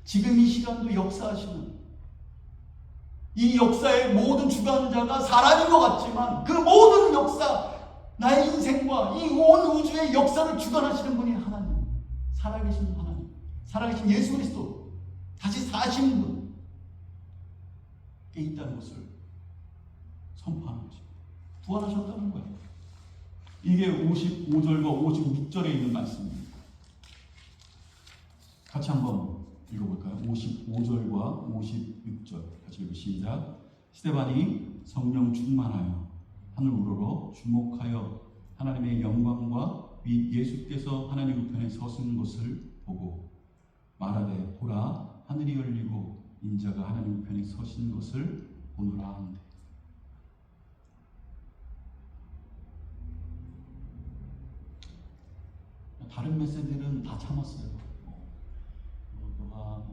Speaker 2: 지금 이 시간도 역사하시는, 이 역사의 모든 주관자가 사람인 것 같지만 그 모든 역사, 나의 인생과 이 온 우주의 역사를 주관하시는 분이 하나님, 살아계신 하나님, 살아계신 예수 그리스도, 다시 사신 분께 있다는 것을 선포하는 거죠. 부활하셨다는 거예요. 이게 55절과 56절에 있는 말씀입니다. 같이 한번 읽어볼까요? 55절과 56절 같이 읽고 시작. 스데반이 성령 충만하여 하늘 우러러 주목하여 하나님의 영광과 및 예수께서 하나님 우편에 서신 것을 보고 말하되 보라 하늘이 열리고 인자가 하나님 우편에 서신 것을 보노라 하는데, 다른 메시지들은 다 참았어요. 너가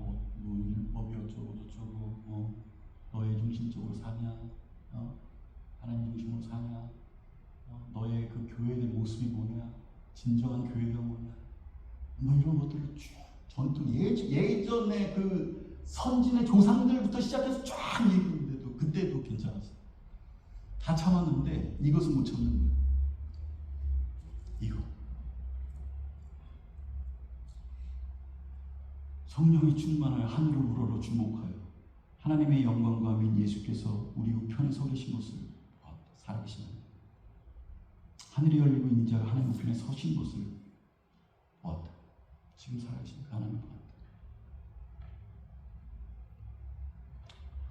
Speaker 2: 율법이 어쩌고 저쩌고 너의 중심적으로 사냐, 하나님 중심으로 사냐, 너의 그 교회의 모습이 뭐냐, 진정한 교회가 뭐냐, 이런 것들을 쭉 전투 예전에 그 선진의 조상들부터 시작해서 쫙 얘기했는데도 그때도 괜찮았어요. 다 참았는데 이것은 못 참는 거예요. 이거 성령이 충만하여 하늘을 우러러 주목하여 하나님의 영광과 및 예수께서 우리 우편에 서 계신 것을 살아계시는, 하늘이 열리고 인자가 하나님 우편에 서신 것을 보았다. 지금 살아계신 그 하나님을 보았다.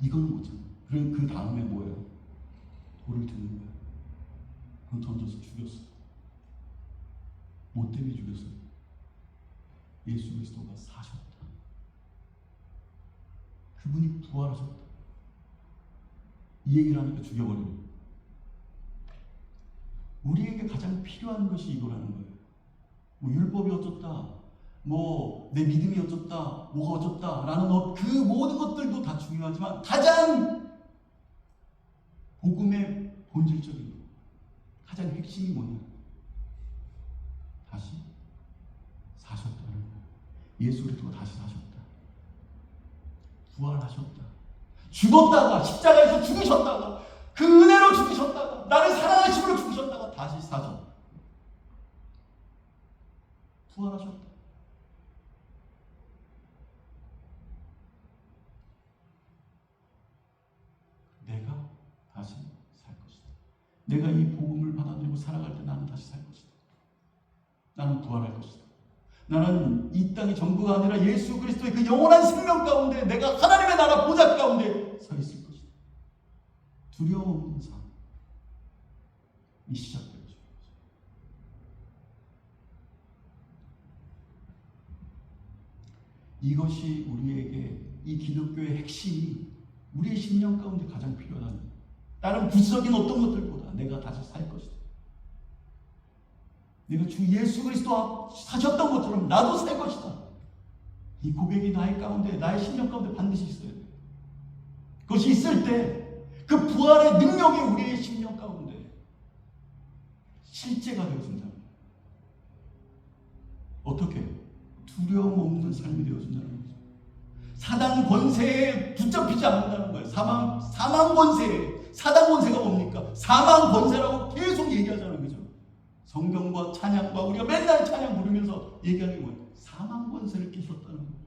Speaker 2: 이거는 못 참아. 그 다음에 뭐예요? 돌을 드는 거야. 그건 던져서 죽였어. 뭐 때문에 죽였어? 예수 그리스도가 사셨다. 그분이 부활하셨다. 이 얘기를 하니까 죽여버리고. 우리에게 가장 필요한 것이 이거라는 거예요. 뭐 율법이 어쩌다, 뭐 내 믿음이 어쩌다, 뭐가 어쩌다 라는 그 모든 것들도 다 중요하지만 가장 복음의 본질적인 것, 가장 핵심이 뭐냐? 다시 사셨다는 거예요. 예수 그리스도가 다시 사셨다. 부활하셨다. 죽었다가 십자가에서 죽으셨다가 그 은혜로 죽으셨다가 나를 사랑하심으로 죽으셨다가 다시 사셨다. 부활하셨다. 내가 다시 살 것이다. 내가 이 복음을 받아들이고 살아갈 때 나는 다시 살 것이다. 나는 부활할 것이다. 나는 이 땅의 전부가 아니라 예수 그리스도의 그 영원한 생명 가운데 내가 하나님의 나라 보좌 가운데 서 있을 것이다. 두려움 없는 삶이 시작되죠. 이것이 우리에게 이 기독교의 핵심이 우리의 심령 가운데 가장 필요하다. 다른 부수적인 어떤 것들보다 내가 다시 살 것이다. 내가 주 예수 그리스도와 사셨던 것처럼 나도 살 것이다. 이 고백이 나의 가운데, 나의 심령 가운데 반드시 있어야 돼. 그것이 있을 때 그 부활의 능력이 우리의 심령 가운데 실제가 되어진다. 어떻게? 두려움 없는 삶이 되어진다는 거죠. 사단 권세에 붙잡히지 않는다는 거예요. 사망 권세, 사단 권세가 뭡니까? 사망 권세라고 계속 얘기하잖아요. 그죠? 성경과 찬양과 우리가 맨날 찬양 부르면서 얘기하는 게 뭐예요? 사망 권세를 깨셨다는 거예요.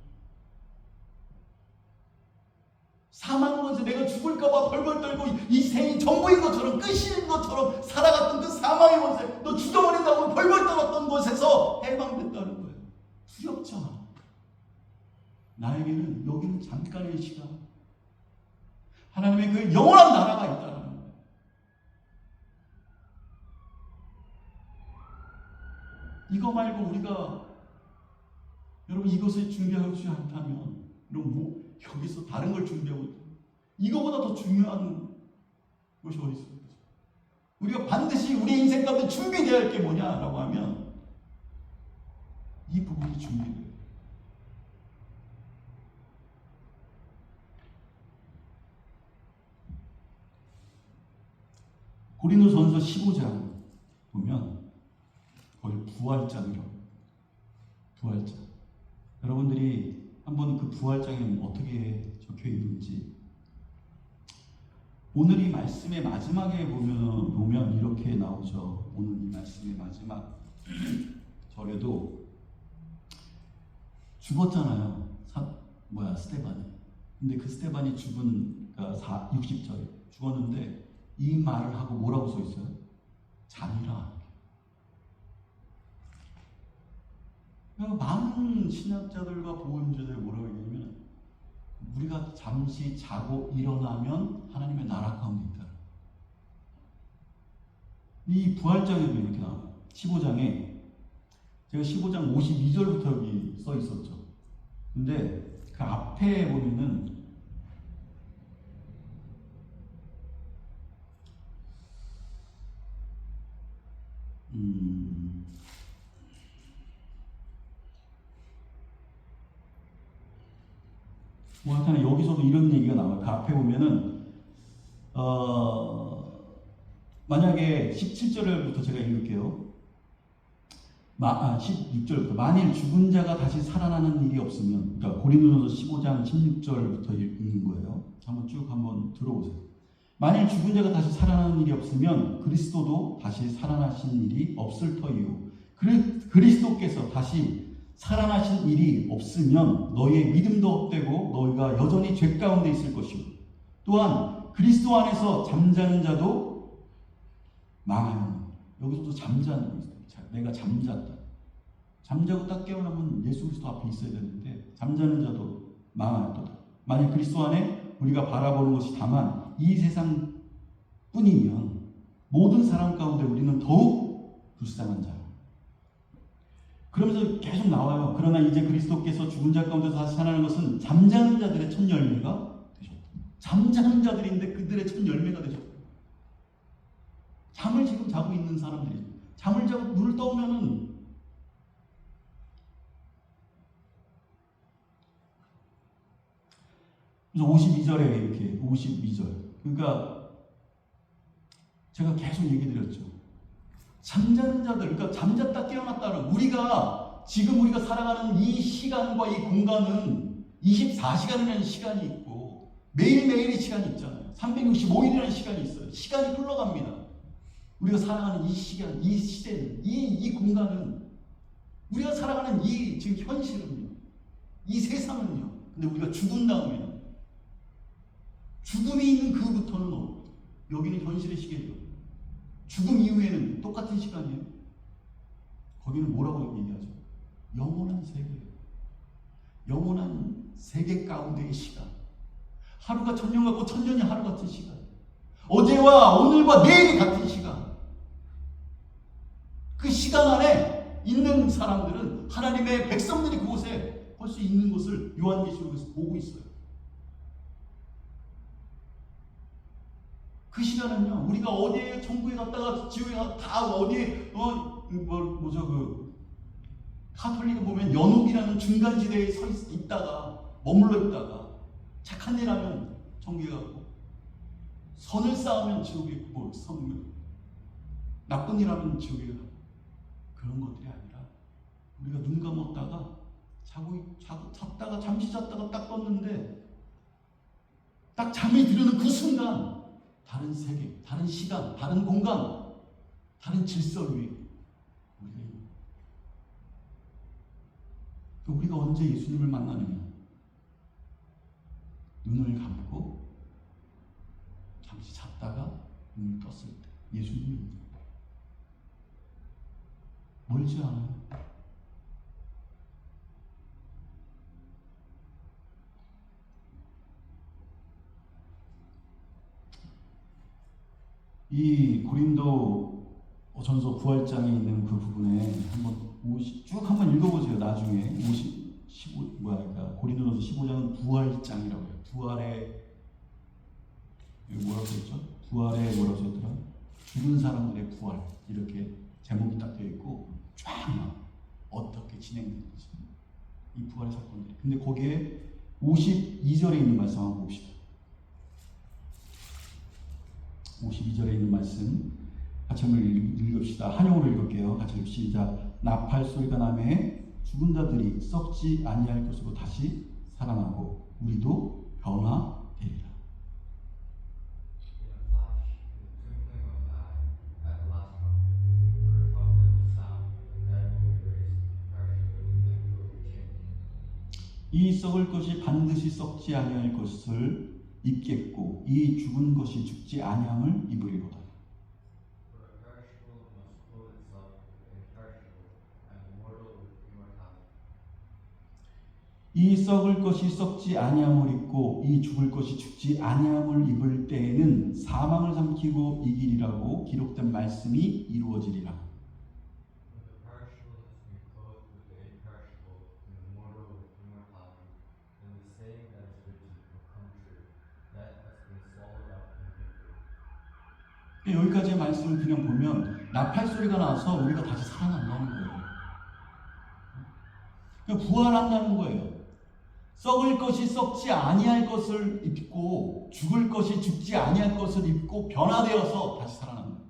Speaker 2: 사망 권세, 내가 죽을까봐 벌벌 떨고 이 생이 전부인 것처럼 끝인 것처럼 살아갔던 그 사망의 권세, 너 죽어버린다고 벌벌 떨었던 곳에서 해방됐다는 거예요. 두렵잖아. 나에게는 여기는 잠깐의 시간, 하나님의 그 영원한 나라가 있다는 거예요. 이거 말고 우리가 여러분 이것을 준비하지 않다면 여러분 여기서 다른 걸 준비하고 있다. 이거보다 더 중요한 것이 어디 있어요? 우리가 반드시 우리 인생 가운데 준비되어야 할 게 뭐냐라고 하면 이 부분이 준비돼요. 고린도전서 15장 보면 거의 부활장이라고. 부활장. 여러분들이 한번 그 부활장에는 어떻게 적혀 있는지, 오늘 이 말씀의 마지막에 보면 이렇게 나오죠. 오늘 이 말씀의 마지막 절에도 죽었잖아요. 스데반이. 근데 그 스데반이 죽은 60절에 죽었는데 이 말을 하고 뭐라고 써 있어요? 잠이라. 많은 신학자들과 복음자들이 뭐라고 얘기하냐면 우리가 잠시 자고 일어나면 하나님의 나라 가운데 있다. 이 부활장에도 이렇게 나와요. 15장에 제가 15장 52절부터 여기 써 있었죠. 근데 그 앞에 보면은 뭐 하여튼 여기서도 이런 얘기가 나와요. 그 앞에 보면은 만약에 17절부터 제가 읽을게요. 16절부터 만일 죽은 자가 다시 살아나는 일이 없으면, 그러니까 고린도전서 15장 16절부터 읽는 거예요. 한번 들어보세요. 만일 죽은 자가 다시 살아나는 일이 없으면 그리스도도 다시 살아나신 일이 없을 터이요. 그리스도께서 다시 살아나신 일이 없으면 너희의 믿음도 헛되고 너희가 여전히 죄 가운데 있을 것이고, 또한 그리스도 안에서 잠자는 자도 망하는. 여기서도 잠자는 거. 내가 잠잤다. 잠자고 딱 깨어나면 예수 그리스도 앞에 있어야 되는데 잠자는 자도 망하였도다. 만약 그리스도 안에 우리가 바라보는 것이 다만 이 세상 뿐이면 모든 사람 가운데 우리는 더욱 불쌍한 자. 그러면서 계속 나와요. 그러나 이제 그리스도께서 죽은 자 가운데서 다시 살아나는 것은 잠자는 자들의 첫 열매가 되셨다. 잠자는 자들인데 그들의 첫 열매가 되셨다. 잠을 지금 자고 있는 사람들이, 잠을 자고 눈을 떠오면은 그래서 52절에 이렇게 52절. 그러니까 제가 계속 얘기 드렸죠. 잠자는 자들, 그러니까 잠잤다 깨어났다는, 지금 우리가 살아가는 이 시간과 이 공간은 24시간이라는 시간이 있고 매일매일의 시간이 있잖아요. 365일이라는 시간이 있어요. 시간이 흘러갑니다. 우리가 살아가는 이 시간, 이 시대는, 이 공간은, 우리가 살아가는 이 지금 현실은요, 이 세상은요. 근데 우리가 죽은 다음에는, 죽음이 있는 그부터는 여기는 현실의 시계죠. 죽음 이후에는 똑같은 시간이에요. 거기는 뭐라고 얘기하죠? 영원한 세계예요. 영원한 세계 가운데의 시간. 하루가 천년 같고 천년이 하루 같은 시간. 어제와 오늘과 내일이 같은 시간. 그 시간 안에 있는 사람들은, 하나님의 백성들이 그곳에 벌써 있는 것을 요한계시록에서 보고 있어요. 그 시간은요, 우리가 어디에 천국에 갔다가 지옥에 갔다가 다 어디에 카톨릭에 보면 연옥이라는 중간지대에 서 있다가 머물러 있다가 착한 일 하면 천국에 가고, 선을 쌓으면 지옥에 가고, 나쁜 일 하면 지옥에 가고, 그런 것들이 아니라 우리가 눈 감았다가 잤다가 잠시 잤다가 딱 떴는데 딱 잠이 드는 그 순간 다른 세계, 다른 시간, 다른 공간, 다른 질서 위에 우리가 언제 예수님을 만나느냐? 눈을 감고 잠시 잤다가 눈을 떴을 때 예수님이 멀지 않아요. 이 고린도 전서 9활장에 있는 그 부분에 쭉 한번 읽어보세요. 나중에 그러니까 고린도전서 15장은 부활장이라고 해요. 부활의 뭐라고 써있죠? 부활의 뭐라고 써있더라? 죽은 사람들의 부활, 이렇게 제목이 딱 되어 있고 쫙 어떻게 진행되는지 이 부활의 사건들이. 근데 거기에 52절에 있는 말씀 한번 봅시다. 52절에 있는 말씀 같이 한번 읽읍시다. 한영으로 읽을게요. 같이 시작. 나팔 소리가 나매 죽은 자들이 썩지 아니할 것으로 다시 살아나고 우리도 변화되리라. 이 썩을 것이 반드시 썩지 아니할 것을 입겠고 이 죽은 것이 죽지 아니함을 입으리로다. 이 썩을 것이 썩지 아니함을 입고 이 죽을 것이 죽지 아니함을 입을 때에는 사망을 삼키고 이기리라고 기록된 말씀이 이루어지리라. 여기까지의 말씀을 그냥 보면 나팔 소리가 나서 우리가 다시 살아난다는 거예요. 부활한다는 거예요. 썩을 것이 썩지 아니할 것을 입고 죽을 것이 죽지 아니할 것을 입고 변화되어서 다시 살아난다.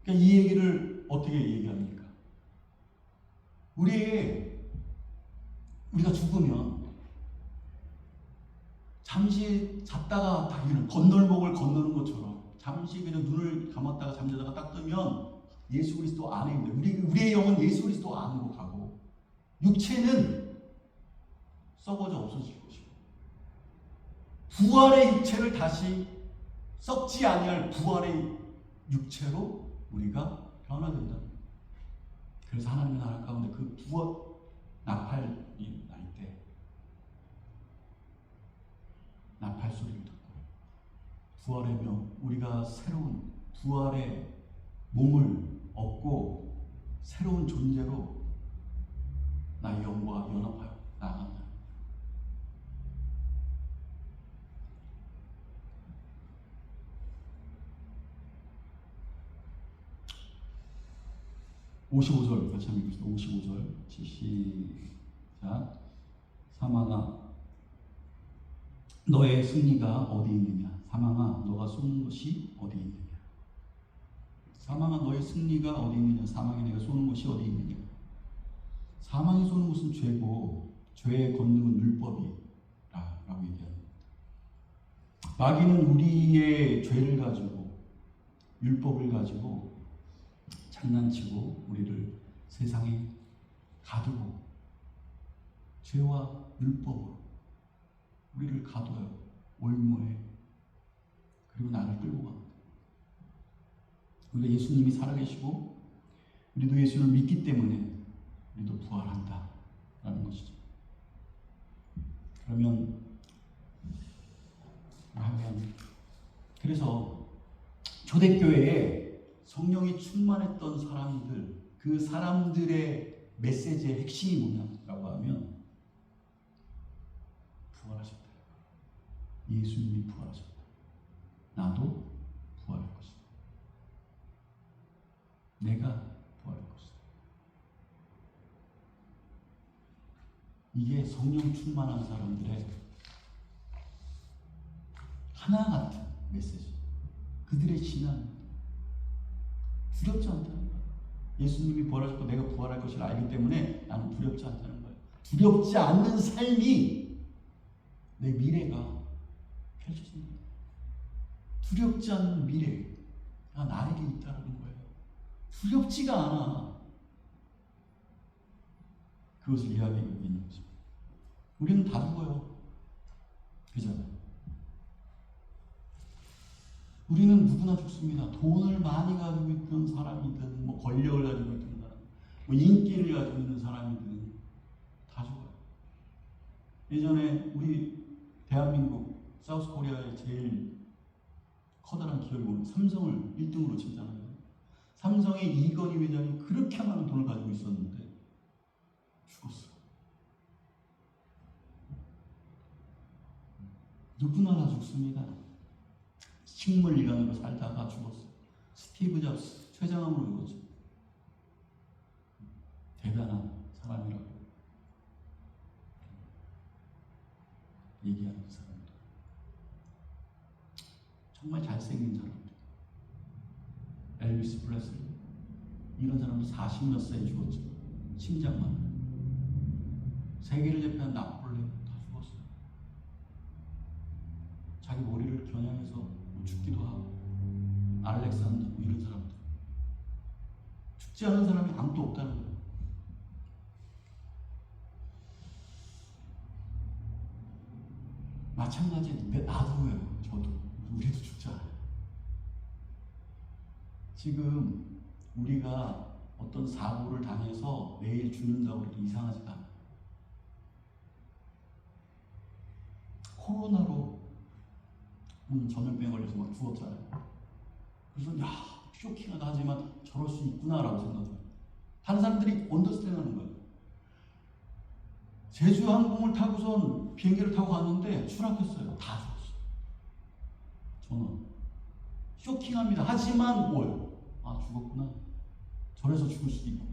Speaker 2: 그러니까 이 얘기를 어떻게 얘기합니까? 우리가 죽으면 잠시 잤다가 딱 일어나, 건널목을 건너는 것처럼 잠시 그냥 눈을 감았다가 잠자다가 딱 뜨면 예수 그리스도 안에 있는데 우리의 영은 예수 그리스도 안으로 가고 육체는 썩어져 없어질 것이고 부활의 육체를 다시 썩지 아니할 부활의 육체로 우리가 변화된다. 그래서 하나님의 나라 가운데 그 부활 나팔이 날 때 나팔 소리를 듣고 부활의 명, 우리가 새로운 부활의 몸을 얻고 새로운 존재로 나의 영과 연합하여 나아간다. (55절) 같이 한번 읽읍시다. 55절 시작. 사망아 너의 승리가 어디 있느냐? 사망아 너가 쏘는 것이 어디 있느냐? 사망아 너의 승리가 어디 있느냐? 사망이 내가 쏘는 것이 어디 있느냐? 사망이 쏘는 것은 죄고 죄의 권능은 율법이라 라고 얘기합니다. 마귀는 우리의 죄를 가지고 율법을 가지고 장난치고 우리를 세상에 가두고 죄와 율법으로 우리를 가둬요. 올무해. 그리고 나를 끌고 갑니다. 우리가 예수님이 살아계시고 우리도 예수를 믿기 때문에 우리도 부활한다 라는 것이죠. 그래서 초대교회에 성령이 충만했던 사람들, 그 사람들의 메시지의 핵심이 뭐냐라고 하면 부활하셨다. 예수님이 부활하셨다. 나도 부활할 것이다. 내가 부활할 것이다. 이게 성령 충만한 사람들의 하나같은 메시지. 그들의 신앙 두렵지 않다는 거예요. 예수님이 부활하셨고 내가 부활할 것을 알기 때문에 나는 두렵지 않다는 거예요. 두렵지 않는 삶이 내 미래가 펼쳐진다. 두렵지 않는 미래가 나에게 있다는 거예요. 두렵지가 않아. 그것을 이야기하고 있는 거죠. 우리는 다 죽어요. 그잖아요. 우리는 누구나 죽습니다. 돈을 많이 가지고 있던 사람이든 뭐 권력을 가지고 있던 사람, 뭐 인기를 가지고 있는 사람이든 다 죽어요. 예전에 우리 대한민국 사우스코리아의 제일 커다란 기업이 오는 삼성을 1등으로 칭찬합니다. 삼성의 이건희 회장이 그렇게 많은 돈을 가지고 있었는데 죽었어. 누구나 다 죽습니다. 식물인간으로 살다가 죽었어. 스티브 잡스 췌장암으로 죽었죠. 대단한 사람이라고 얘기하는 사람들. 정말 잘생긴 사람들. 엘비스 프레슬리 이런 사람도 40몇 세에 죽었죠. 심장만. 세계를 대표한 나폴레옹 다 죽었어요. 자기 머리를 겨냥해서 죽기도 하고 알렉산더 뭐 이런 사람들. 죽지 않은 사람이 아무도 없다는 거예요. 마찬가지 나도예요. 저도 우리도 죽잖아요. 지금 우리가 어떤 사고를 당해서 내일 죽는다고 해도 이상하지가 않아요. 코로나로 전염병에 걸려서 막 죽었잖아요. 그래서 야 쇼킹하다 하지만 저럴 수 있구나라고 생각해요. 다른 사람들이 언더스탠드하는 거예요. 제주 항공을 타고선 비행기를 타고 갔는데 추락했어요. 다 죽었어요. 저는 쇼킹합니다. 하지만 뭐요? 아, 죽었구나. 절에서 죽을 수도 있고.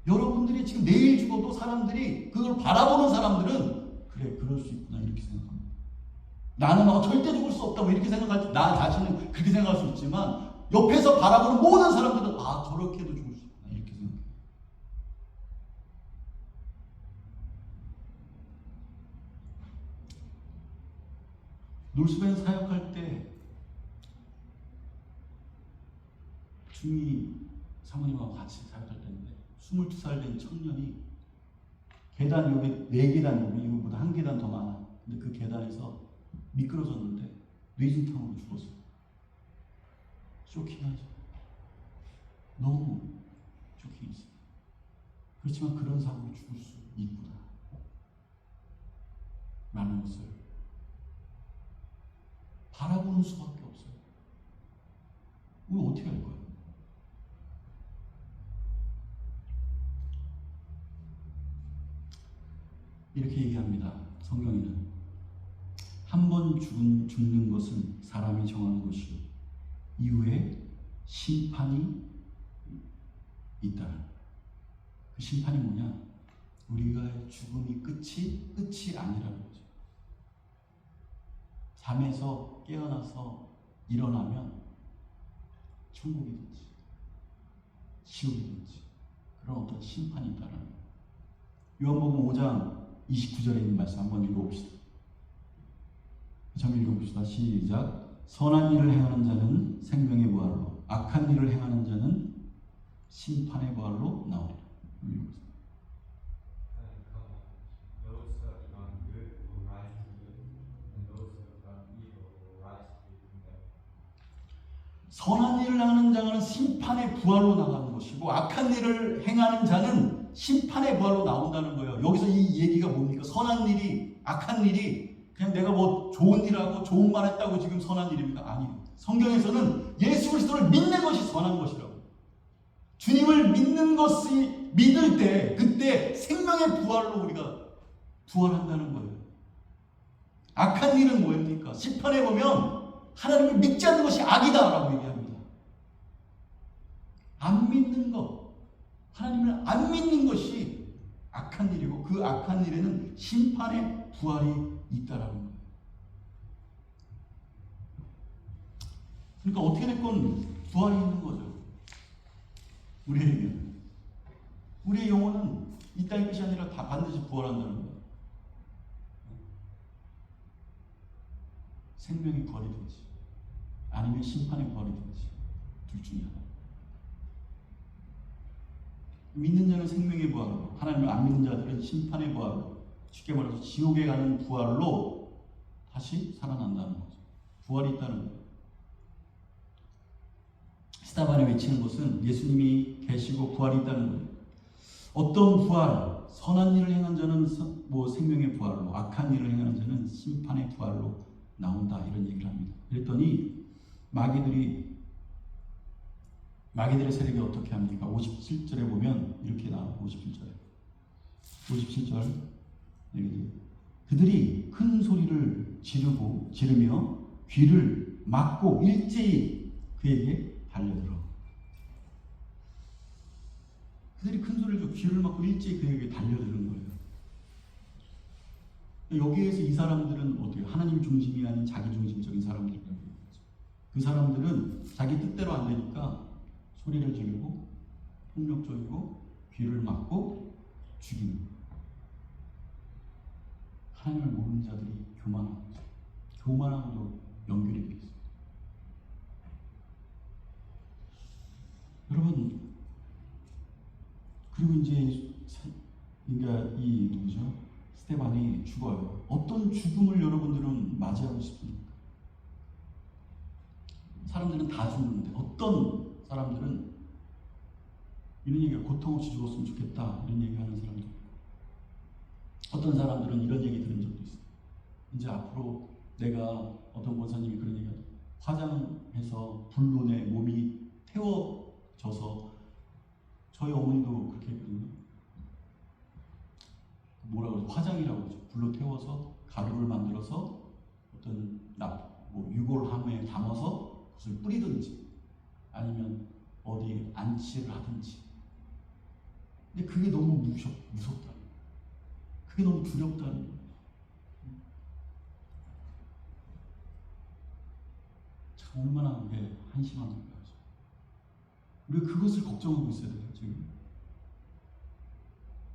Speaker 2: 여러분들이 지금 내일 죽어도 사람들이 그걸 바라보는 사람들은 그래, 그럴 수 있구나 이렇게 생각합니다. 나는 절대 죽을 수 없다고 이렇게 생각할 나 자신은 그렇게 생각할 수 있지만 옆에서 바라보는 모든 사람들은 아, 저렇게도 죽을 수 있구나 이렇게 생각해요. 놀스벤 사역할 때 중이 사모님하고 같이 사역할 때인데 22살 된 청년이 계단 여기 4계단 이거보다 한 계단 더 많아. 근데 그 계단에서 미끄러졌는데 뇌진탕으로 죽었어. 쇼킹하죠. 너무 쇼킹했어. 그렇지만 그런 사고로 죽을 수 있구나 라는 것을 바라보는 수밖에 없어요. 우리 어떻게 할 거예요? 이렇게 얘기합니다. 성경에는 한 번 죽는 것은 사람이 정하는 것이요 이후에 심판이 있다는 그 심판이 뭐냐? 우리가 죽음이 끝이 아니라는 거죠. 잠에서 깨어나서 일어나면 천국이든지 지옥이든지 그런 어떤 심판이 있다는 거예요. 요한복음 5장 29절에 있는 말씀 한번 읽어봅시다. 좀 읽어봅시다. 시작. 선한 일을 행하는 자는 생명의 부활로, 악한 일을 행하는 자는 심판의 부활로 나오리라. 읽어보세요.
Speaker 3: And come, those who have done good will rise to good, and those who have done evil will rise to condemn.
Speaker 2: 선한 일을 하는 자는 심판의 부활로 나가는 것이고 악한 일을 행하는 자는 심판의 부활로 나온다는 거예요. 여기서 이 얘기가 뭡니까? 선한 일이 악한 일이 그냥 내가 뭐 좋은 일하고 좋은 말 했다고 지금 선한 일입니까? 아니에요. 성경에서는 예수 그리스도를 믿는 것이 선한 것이라고. 주님을 믿는 것이 믿을 때 그때 생명의 부활로 우리가 부활한다는 거예요. 악한 일은 뭐입니까? 심판해 보면 하나님을 믿지 않는 것이 악이다라고 얘기합니다. 안 믿는 것, 하나님을 안 믿는 것이 악한 일이고 그 악한 일에는 심판의 부활이 있다라는 거예요. 그러니까 어떻게 됐건 부활이 있는 거죠. 우리에게는. 우리의 영혼은 이 땅의 끝이 아니라 다 반드시 부활한다는 거예요. 생명의 부활이든지 아니면 심판의 부활이든지 둘 중에 하나. 믿는 자는 생명의 부활로, 하나님을 안 믿는 자들은 심판의 부활로, 쉽게 말해서 지옥에 가는 부활로 다시 살아난다는 거죠. 부활이 있다는 거예요. 스타반에 외치는 것은 예수님이 계시고 부활이 있다는 거예요. 어떤 부활, 선한 일을 행한 자는 생명의 부활로, 악한 일을 행하는 자는 심판의 부활로 나온다 이런 얘기를 합니다. 그랬더니 마귀들의 세력이 어떻게 합니까? 57절에 보면 이렇게 나와요. 57절 그들이 큰 소리를 지르며 귀를 막고 일제히 그에게 달려들어. 그들이 큰 소리를 줘 귀를 막고 일제히 그에게 달려드는 거예요. 여기에서 이 사람들은 어때요? 하나님 중심이 아닌 자기 중심적인 사람들이라고 얘기하죠. 그 사람들은 자기 뜻대로 안 되니까 소리를 지르고 폭력적이고 귀를 막고 죽이는 거예요. 하나님을 모르는 자들이 교만한 거죠. 교만함도 연결이 되어 있어요. 여러분, 그리고 이제 그러니까 이 누구죠? 스테반이 죽어요. 어떤 죽음을 여러분들은 맞이하고 싶습니까? 사람들은 다 죽는데 어떤 사람들은 이런 얘기가 고통 없이 죽었으면 좋겠다 이런 얘기하는 사람들. 어떤 사람들은 이런 얘기 들은 적도 있어요. 이제 앞으로 내가 어떤 권사님이 그런 얘기하죠. 화장해서 불로 내 몸이 태워져서 저희 어머니도 그렇게 했거든요. 뭐라고 그러죠? 화장이라고 그러죠. 불로 태워서 가루를 만들어서 어떤 뭐 유골함에 담아서 그것을 뿌리든지 아니면 어디 안치를 하든지. 근데 그게 너무 무섭다. 그게 너무 두렵다는 거예요. 참 얼마나 그게 한심한 걸까요? 우리가 그것을 걱정하고 있어야 돼요. 지금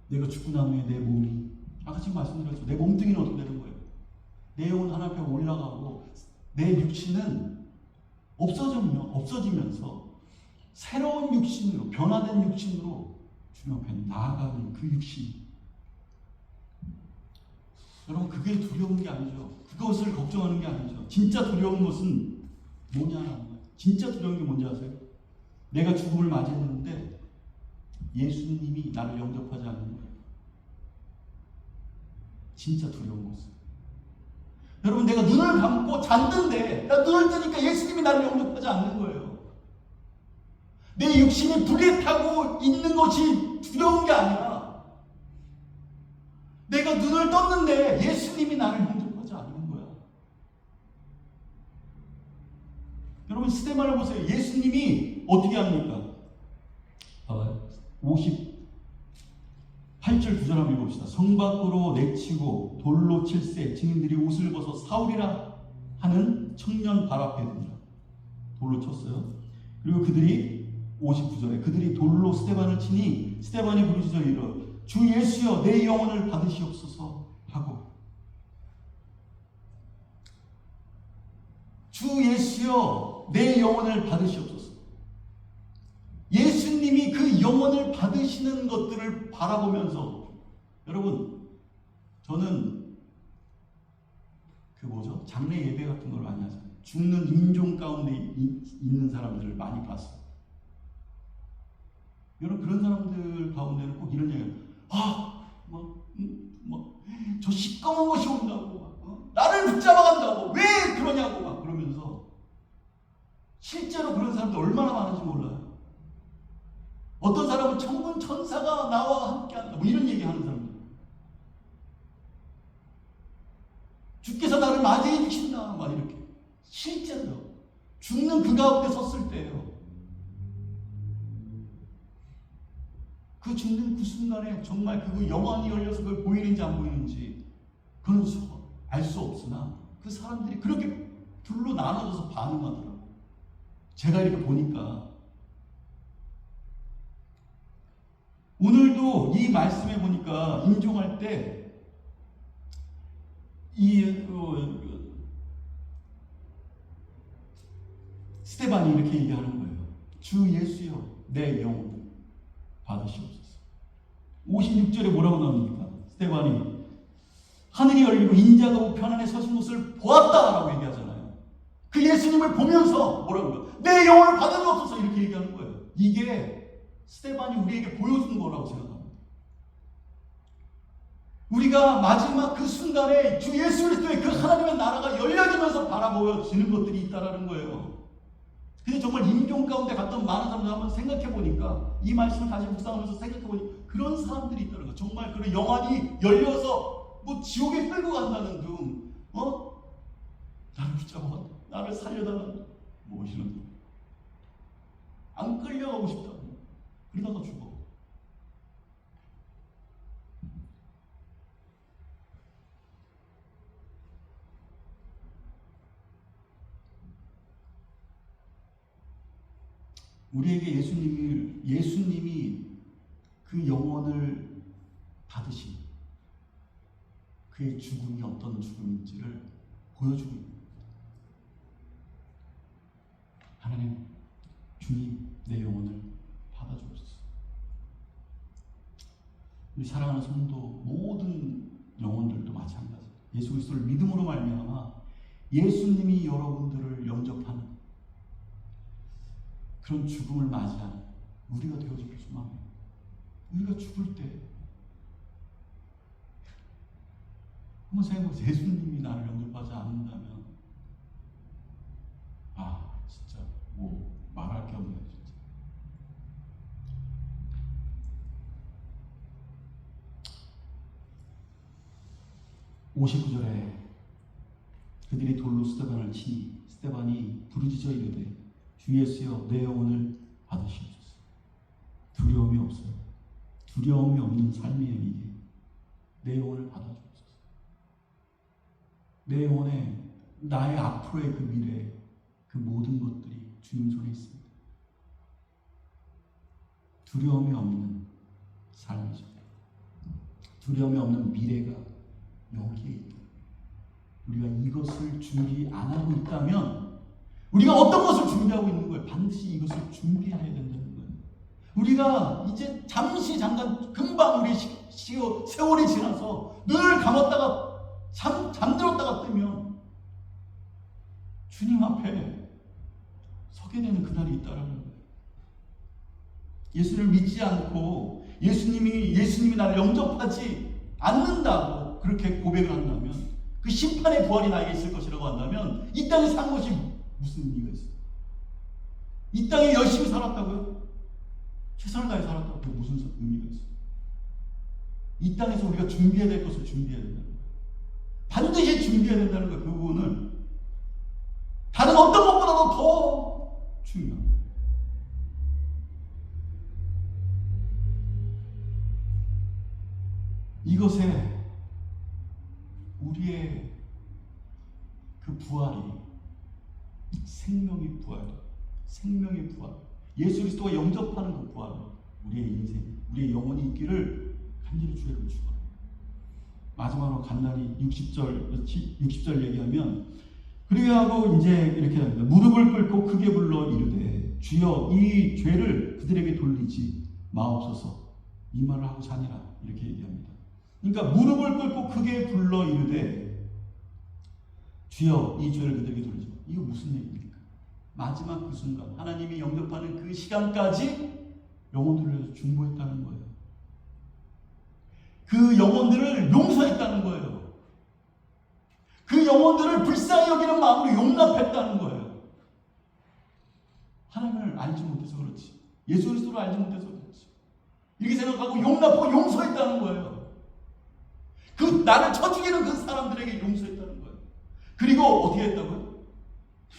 Speaker 2: 내가 죽고 난 후에 내 몸이, 아까 지금 말씀드렸죠. 내 몸뚱이는 어떻게 되는 거예요? 내 영은 하나님 앞에 올라가고 내 육신은 없어지면서 새로운 육신으로, 변화된 육신으로 주님 앞에 나아가는 그 육신. 여러분, 그게 두려운 게 아니죠. 그것을 걱정하는 게 아니죠. 진짜 두려운 것은 뭐냐는 거예요. 진짜 두려운 게 뭔지 아세요? 내가 죽음을 맞이했는데 예수님이 나를 영접하지 않는 거예요. 진짜 두려운 것은. 여러분, 내가 눈을 감고 잤는데, 나 눈을 뜨니까 예수님이 나를 영접하지 않는 거예요. 내 육신이 불에 타고 있는 것이 두려운 게 아니라, 내가 눈을 떴는데 예수님이 나를 영접하지 않는 거야. 여러분, 스데반을 보세요. 예수님이 어떻게 합니까? 58절 9절 한번 읽어봅시다. 성 밖으로 내치고 돌로 칠세 증인들이 옷을 벗어 사울이라 하는 청년 발 앞에 든다. 돌로 쳤어요. 그리고 그들이 59절에 그들이 돌로 스데반을 치니 스데반이 부르짖어 이르러 주 예수여 내 영혼을 받으시옵소서 하고, 주 예수여 내 영혼을 받으시옵소서. 예수님이 그 영혼을 받으시는 것들을 바라보면서, 여러분, 저는 장례 예배 같은 걸 많이 하잖아요. 죽는 인종 가운데 있는 사람들을 많이 봤어요. 여러분, 그런 사람들 가운데는 꼭 이런 얘기를, 저 시꺼먼 것이 온다고, 나를 붙잡아간다고, 왜 그러냐고 막 그러면서, 실제로 그런 사람들 얼마나 많은지 몰라요. 어떤 사람은 천군 천사가 나와 함께한다, 뭐 이런 얘기하는 사람들. 주께서 나를 맞이해 주신다, 막 이렇게. 실제로요. 죽는 그 가운데 섰을 때예요. 그 죽는 그 순간에 정말 그 영안이 열려서 그걸 보이는지 안 보이는지 그건 알 수 없으나 그 사람들이 그렇게 둘로 나눠져서 반응하더라고요. 제가 이렇게 보니까 오늘도 이 말씀에 보니까 인종할 때 스데반이 이렇게 얘기하는 거예요. 주 예수여 내 영혼을 받으시옵소서. 56절에 뭐라고 나옵니까? 스데반이 하늘이 열리고 인자가 우편안에 서신 것을 보았다라고 얘기하잖아요. 그 예수님을 보면서 뭐라고 해요? 내 영혼을 받아주옵소서 이렇게 얘기하는 거예요. 이게 스데반이 우리에게 보여주는 거라고 생각합니다. 우리가 마지막 그 순간에 주 예수 그리스도의 그 하나님의 나라가 열려지면서 바라보여지는 것들이 있다라는 거예요. 근데 정말 인종 가운데 갔던 많은 사람들 한번 생각해 보니까, 이 말씀을 다시 묵상하면서 생각해 보니까 그런 사람들이 있다는 거. 정말 그런 영안이 열려서 뭐 지옥에 끌고 간다는 둥, 나를 붙잡아, 나를 살려달라는 뭐 이런, 안 끌려가고 싶다고 그러다가 죽어. 우리에게 예수님이 그 영혼을 받으신 그의 죽음이 어떤 죽음인지를 보여주고 있습니다. 하나님, 주님, 내 영혼을 받아주옵소서. 우리 사랑하는 성도 모든 영혼들도 마찬가지예요. 예수 그리스도를 믿음으로 말미암아 예수님이 여러분들을 영접하는 그런 죽음을 맞이하는 우리가 되어주길 소망해요. 우리가 죽을 때 한번 생각해보세요. 예수님이 나를 영접하지 않는다면 진짜 뭐 말할 게 없네요. 진짜. (59절에) 그들이 돌로 스데반을 치니 스데반이 부르짖어 이르되 주 예수여 내 영혼을 받으시옵소서. 두려움이 없어요. 두려움이 없는 삶이에요. 이게 내 영혼을 받아주옵소서. 내 영혼에 나의 앞으로의 그 미래 그 모든 것들이 주님 손에 있습니다. 두려움이 없는 삶이죠. 두려움이 없는 미래가 여기에 있다. 우리가 이것을 준비 안 하고 있다면 우리가 어떤 것을 준비하고 있는 거예요? 반드시 이것을 준비해야 된다는 거예요. 우리가 이제 잠깐 금방 우리 세월이 지나서 눈을 감았다가 잠들었다가 뜨면 주님 앞에 서게 되는 그날이 있다라는 거예요. 예수를 믿지 않고 예수님이 나를 영접하지 않는다고 그렇게 고백을 한다면 그 심판의 부활이 나에게 있을 것이라고 한다면 이 땅에 산 것이 무슨 의미가 있어요? 이 땅에 열심히 살았다고요? 최선을 다해 살았다고 무슨 의미가 있어요? 이 땅에서 우리가 준비해야 될 것을 준비해야 된다는 거예요. 반드시 준비해야 된다는 거예요. 그 부분을 다른 어떤 것보다도 더 중요한 거예요. 이것에 우리의 그 부활이 생명의 부활, 예수 그리스도가 영접하는 그 부활, 우리의 인생, 우리의 영혼이 있기를 간절히 주의를 주고 마지막으로 간단히 60절 얘기하면 그리고 하고 이제 이렇게 합니다. 무릎을 꿇고 크게 불러 이르되 주여 이 죄를 그들에게 돌리지 마옵소서. 이 말을 하고 자니라 이렇게 얘기합니다. 그러니까 무릎을 꿇고 크게 불러 이르되 주여 이 죄를 그들에게 돌리지 마. 이거 무슨 얘기입니까? 마지막 그 순간 하나님이 영접하는 그 시간까지 영혼들을 위해서 중보했다는 거예요. 그 영혼들을 용서했다는 거예요. 그 영혼들을 불쌍히 여기는 마음으로 용납했다는 거예요. 하나님을 알지 못해서 그렇지. 예수 그리스도를 알지 못해서 그렇지. 이렇게 생각하고 용납하고 용서했다는 거예요. 그 나를 쳐 죽이는 그 사람들에게 용서했다는 거예요. 그리고 어떻게 했다고요?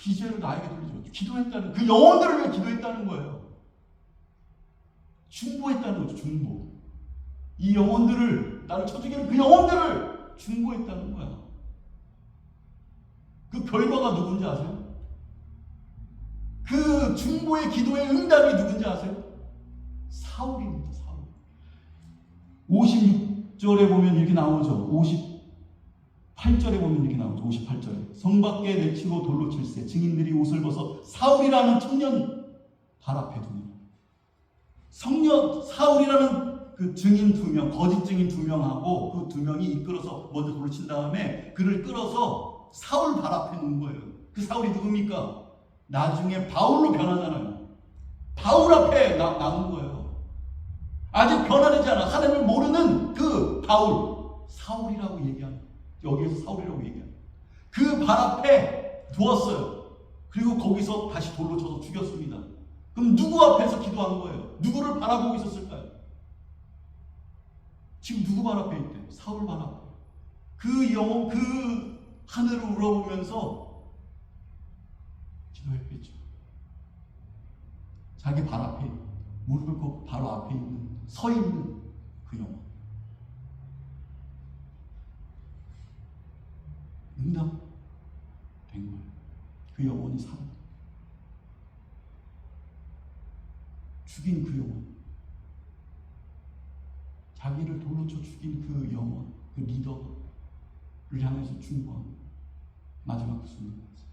Speaker 2: 이 죄를 나에게 돌리죠. 기도했다는, 그 영혼들을 위해 기도했다는 거예요. 중보했다는 거죠. 중보. 이 영혼들을, 나를 쳐 죽이는 그 영혼들을 중보했다는 거야. 그 결과가 누군지 아세요? 그 중보의 기도의 응답이 누군지 아세요? 사울입니다. 사울. 56절에 보면 이렇게 나오죠. 58절에 보면 이렇게 나오죠. 58절에 성 밖에 내치고 돌로 칠세 증인들이 옷을 벗어 사울이라는 청년 발 앞에 두니 사울이라는 그 증인 2명, 거짓 증인 2명하고 그 2명이 이끌어서 먼저 돌로 친 다음에 그를 끌어서 사울 발 앞에 놓은 거예요. 그 사울이 누굽니까? 나중에 바울로 변하잖아요. 바울 앞에 나온 거예요. 아직 변화되지 않아. 하나님을 모르는 그 바울, 사울이라고 얘기합니다. 여기에서 사울이라고 얘기합니다. 그 발 앞에 두었어요. 그리고 거기서 다시 돌로 쳐서 죽였습니다. 그럼 누구 앞에서 기도한 거예요? 누구를 바라보고 있었을까요? 지금 누구 발 앞에 있대요? 사울 발 앞에. 그 영혼, 그 하늘을 우러보면서 기도했겠죠. 자기 발 앞에, 무릎을 꿇고 바로 앞에 있는, 서 있는 그 영혼. 응답된 거예요. 그 영혼이 살아. 죽인 그 영혼. 자기를 돌로 쳐 죽인 그 영혼, 그 리더를 향해서 중보한 마지막 그 순간까지.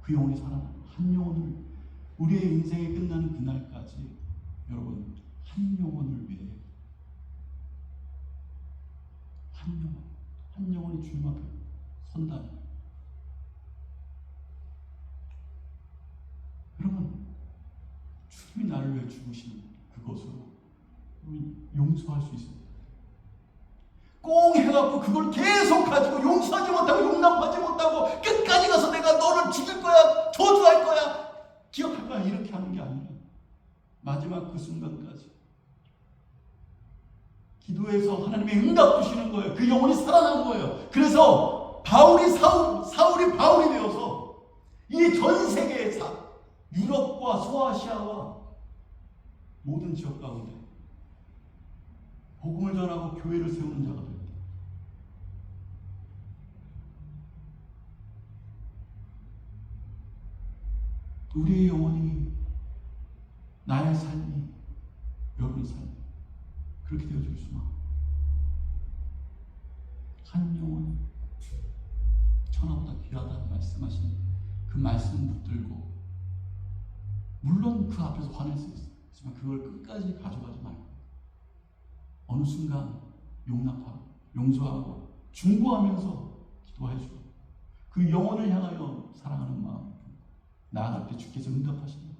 Speaker 2: 그 영혼이 살아나는 한 영혼을, 우리의 인생이 끝나는 그날까지 여러분 한 영혼을 위해 한 영혼이 주님 앞에 선다면 여러분 주님이 나를 위해 죽으신 그것으로 우리 용서할 수 있습니다. 꽁 해갖고 그걸 계속 가지고 용서하지 못하고 용납하지 못하고 끝까지 가서 내가 너를 죽일 거야, 저주할 거야, 기억할 거야 이렇게 하는 게 아니라 마지막 그 순간까지 기도해서 하나님의 응답 주시는 거예요. 그 영혼이 살아난 거예요. 그래서 사울이 바울이 되어서 이 전 세계의 유럽과 소아시아와 모든 지역 가운데 복음을 전하고 교회를 세우는 자가 됩니다. 우리의 영혼이, 나의 삶이, 여러분의 삶이 그렇게 되어질 수만. 한 영혼이 천하보다 귀하다는 말씀하신 그 말씀 붙들고, 물론 그 앞에서 화낼 수 있지만 그걸 끝까지 가져가지 말고 어느 순간 용납하고 용서하고 중보하면서 기도해주고 그 영혼을 향하여 사랑하는 마음 나아갈 때 주께서 응답하신다.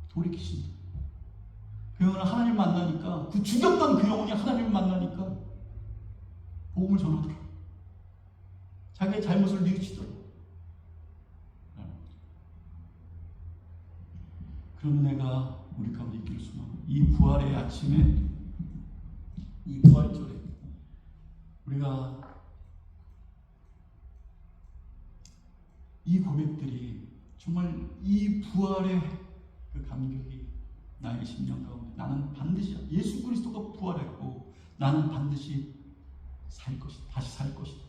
Speaker 2: 돌이키신다. 그 영혼은 하나님 만나니까, 그 죽였던 그 영혼이 하나님을 만나니까 복음을 전하더라. 자기의 잘못을 뉘우치더라. 그런 은혜가 우리 가운데 있기를 소망합니다. 이 부활의 아침에, 이 부활절에 우리가 이 고백들이 정말 이 부활의 그 감격이 나의 심령 가운데, 나는 반드시 예수 그리스도가 부활했고 나는 반드시 살 것이다. 다시 살 것이다.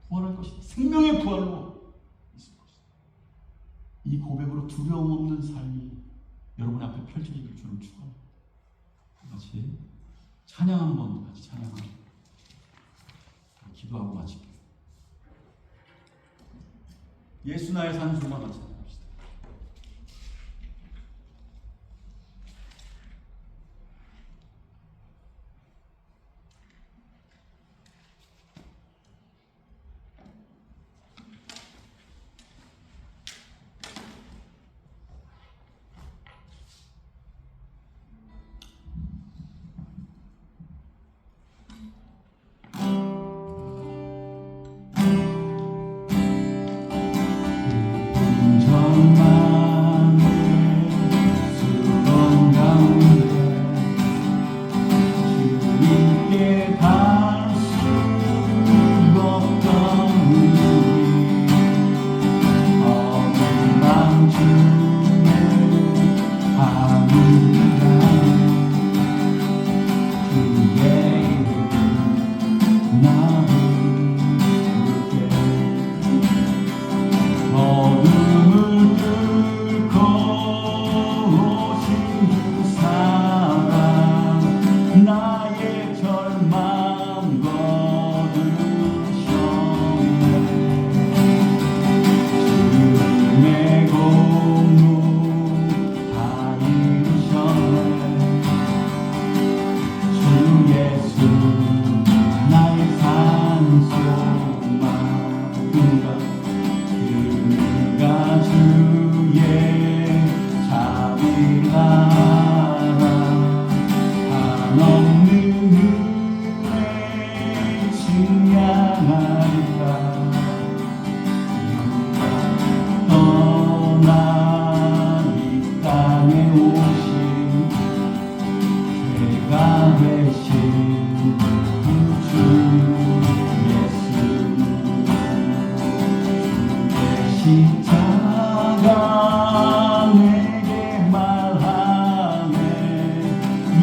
Speaker 2: 부활할 것이다. 생명의 부활로 있을 것이다. 이 고백으로 두려움 없는 삶이 여러분 앞에 펼쳐질 줄을 축원합니다. 같이 찬양 한번 같이 찬양하고 기도하고 마칠게요. 예수 나의 산소만 같이 찬양합시다.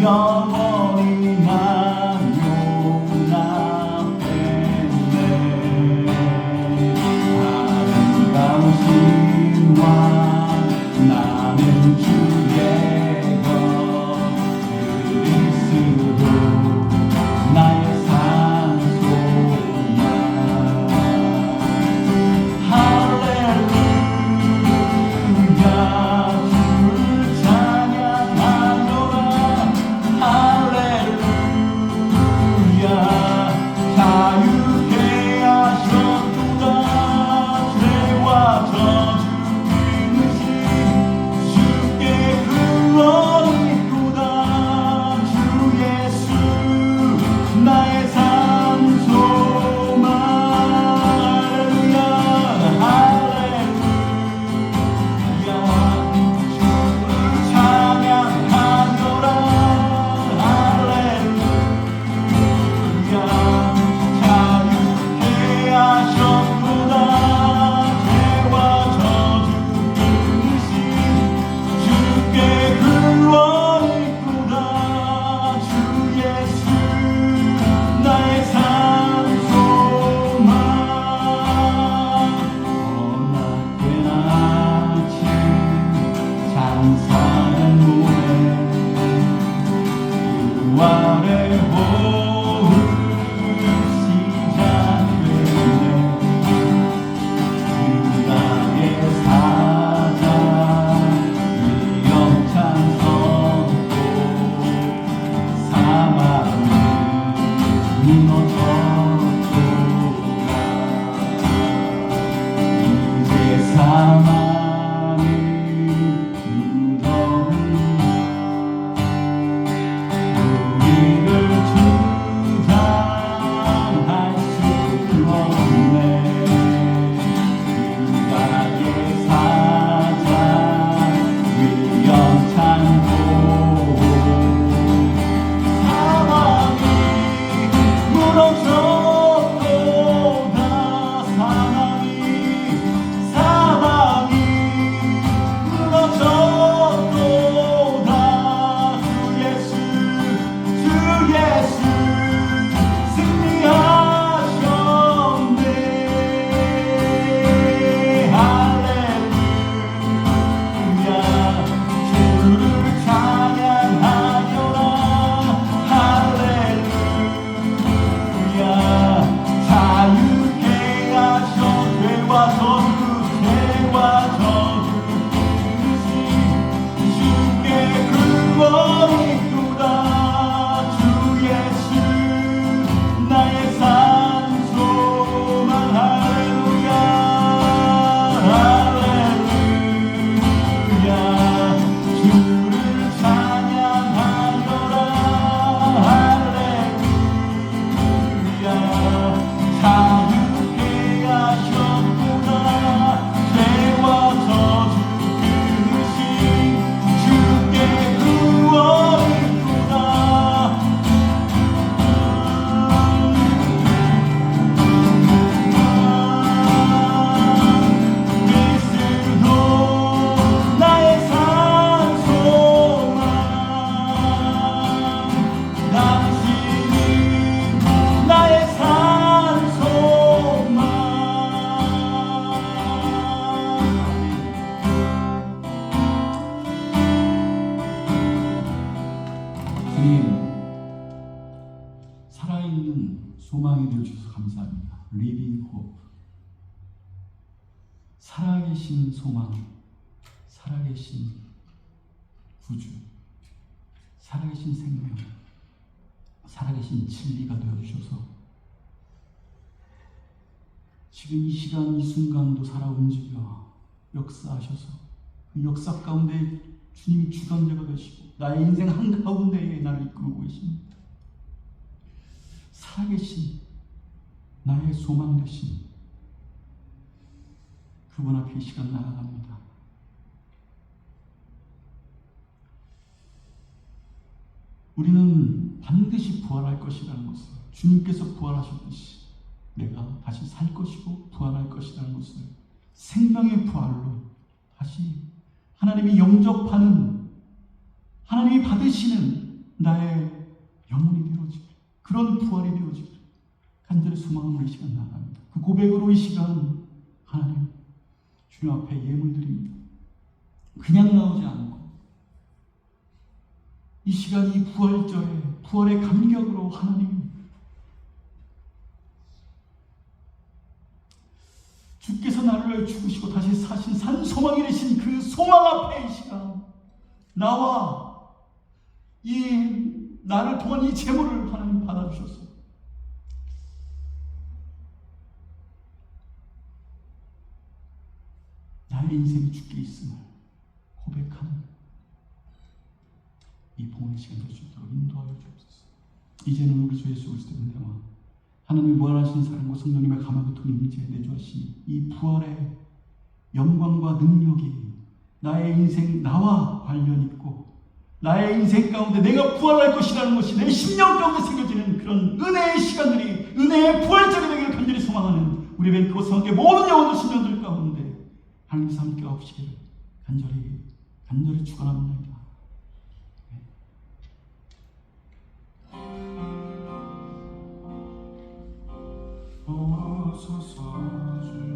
Speaker 2: 영원히 난 용납했네. 아름다우신 소망이 되어주셔서 감사합니다. Living Hope. 살아계신 소망, 살아계신 구주, 살아계신 생명, 살아계신 진리가 되어주셔서 지금 이 시간 이 순간도 살아 움직여 역사하셔서 그 역사 가운데 주님이 주관자가 되시고 나의 인생 한가운데에 나를 이끌고 계십니다. 살아계신 나의 소망 되신 그분 앞에 이 시간 나아갑니다. 우리는 반드시 부활할 것이라는 것을, 주님께서 부활하셨듯이 내가 다시 살 것이고 부활할 것이라는 것을 생명의 부활로 다시 하나님이 영접하는, 하나님이 받으시는 나의 영혼이 되어지길, 그런 부활이 되어지길 간절히 소망으로 이 시간 나아갑니다. 그 고백으로 이 시간 하나님 주님 앞에 예물 드립니다. 그냥 나오지 않고 이 시간 이 부활절에 부활의 감격으로 하나님 주께서 나를 위해 죽으시고 다시 사신 산 소망이 되신 그 소망 앞에 이 시간 나와 이 나를 통한 이 제물을 하나님 받아주셔서 나의 인생이 주께 있음을 고백하는 이 봉헌의 시간 될 수 있도록 인도하여 주옵소서. 이제는 우리 주 예수 그리스도의 은혜와 하나님의 무한하신 사랑과 성령님의 감화가 통해 임재해 내주하신 이 부활의 영광과 능력이 나의 인생, 나와 관련 있고 나의 인생 가운데 내가 부활할 것이라는 것이 내 심령 가운데 새겨지는 그런 은혜의 시간들이, 은혜의 부활절이 되기를 간절히 소망하는 우리 벤크호스와 함께 모든 영혼들 심령들 가운데 하나님께서 함께 하시기를 간절히 축원합니다.
Speaker 1: 오소서 주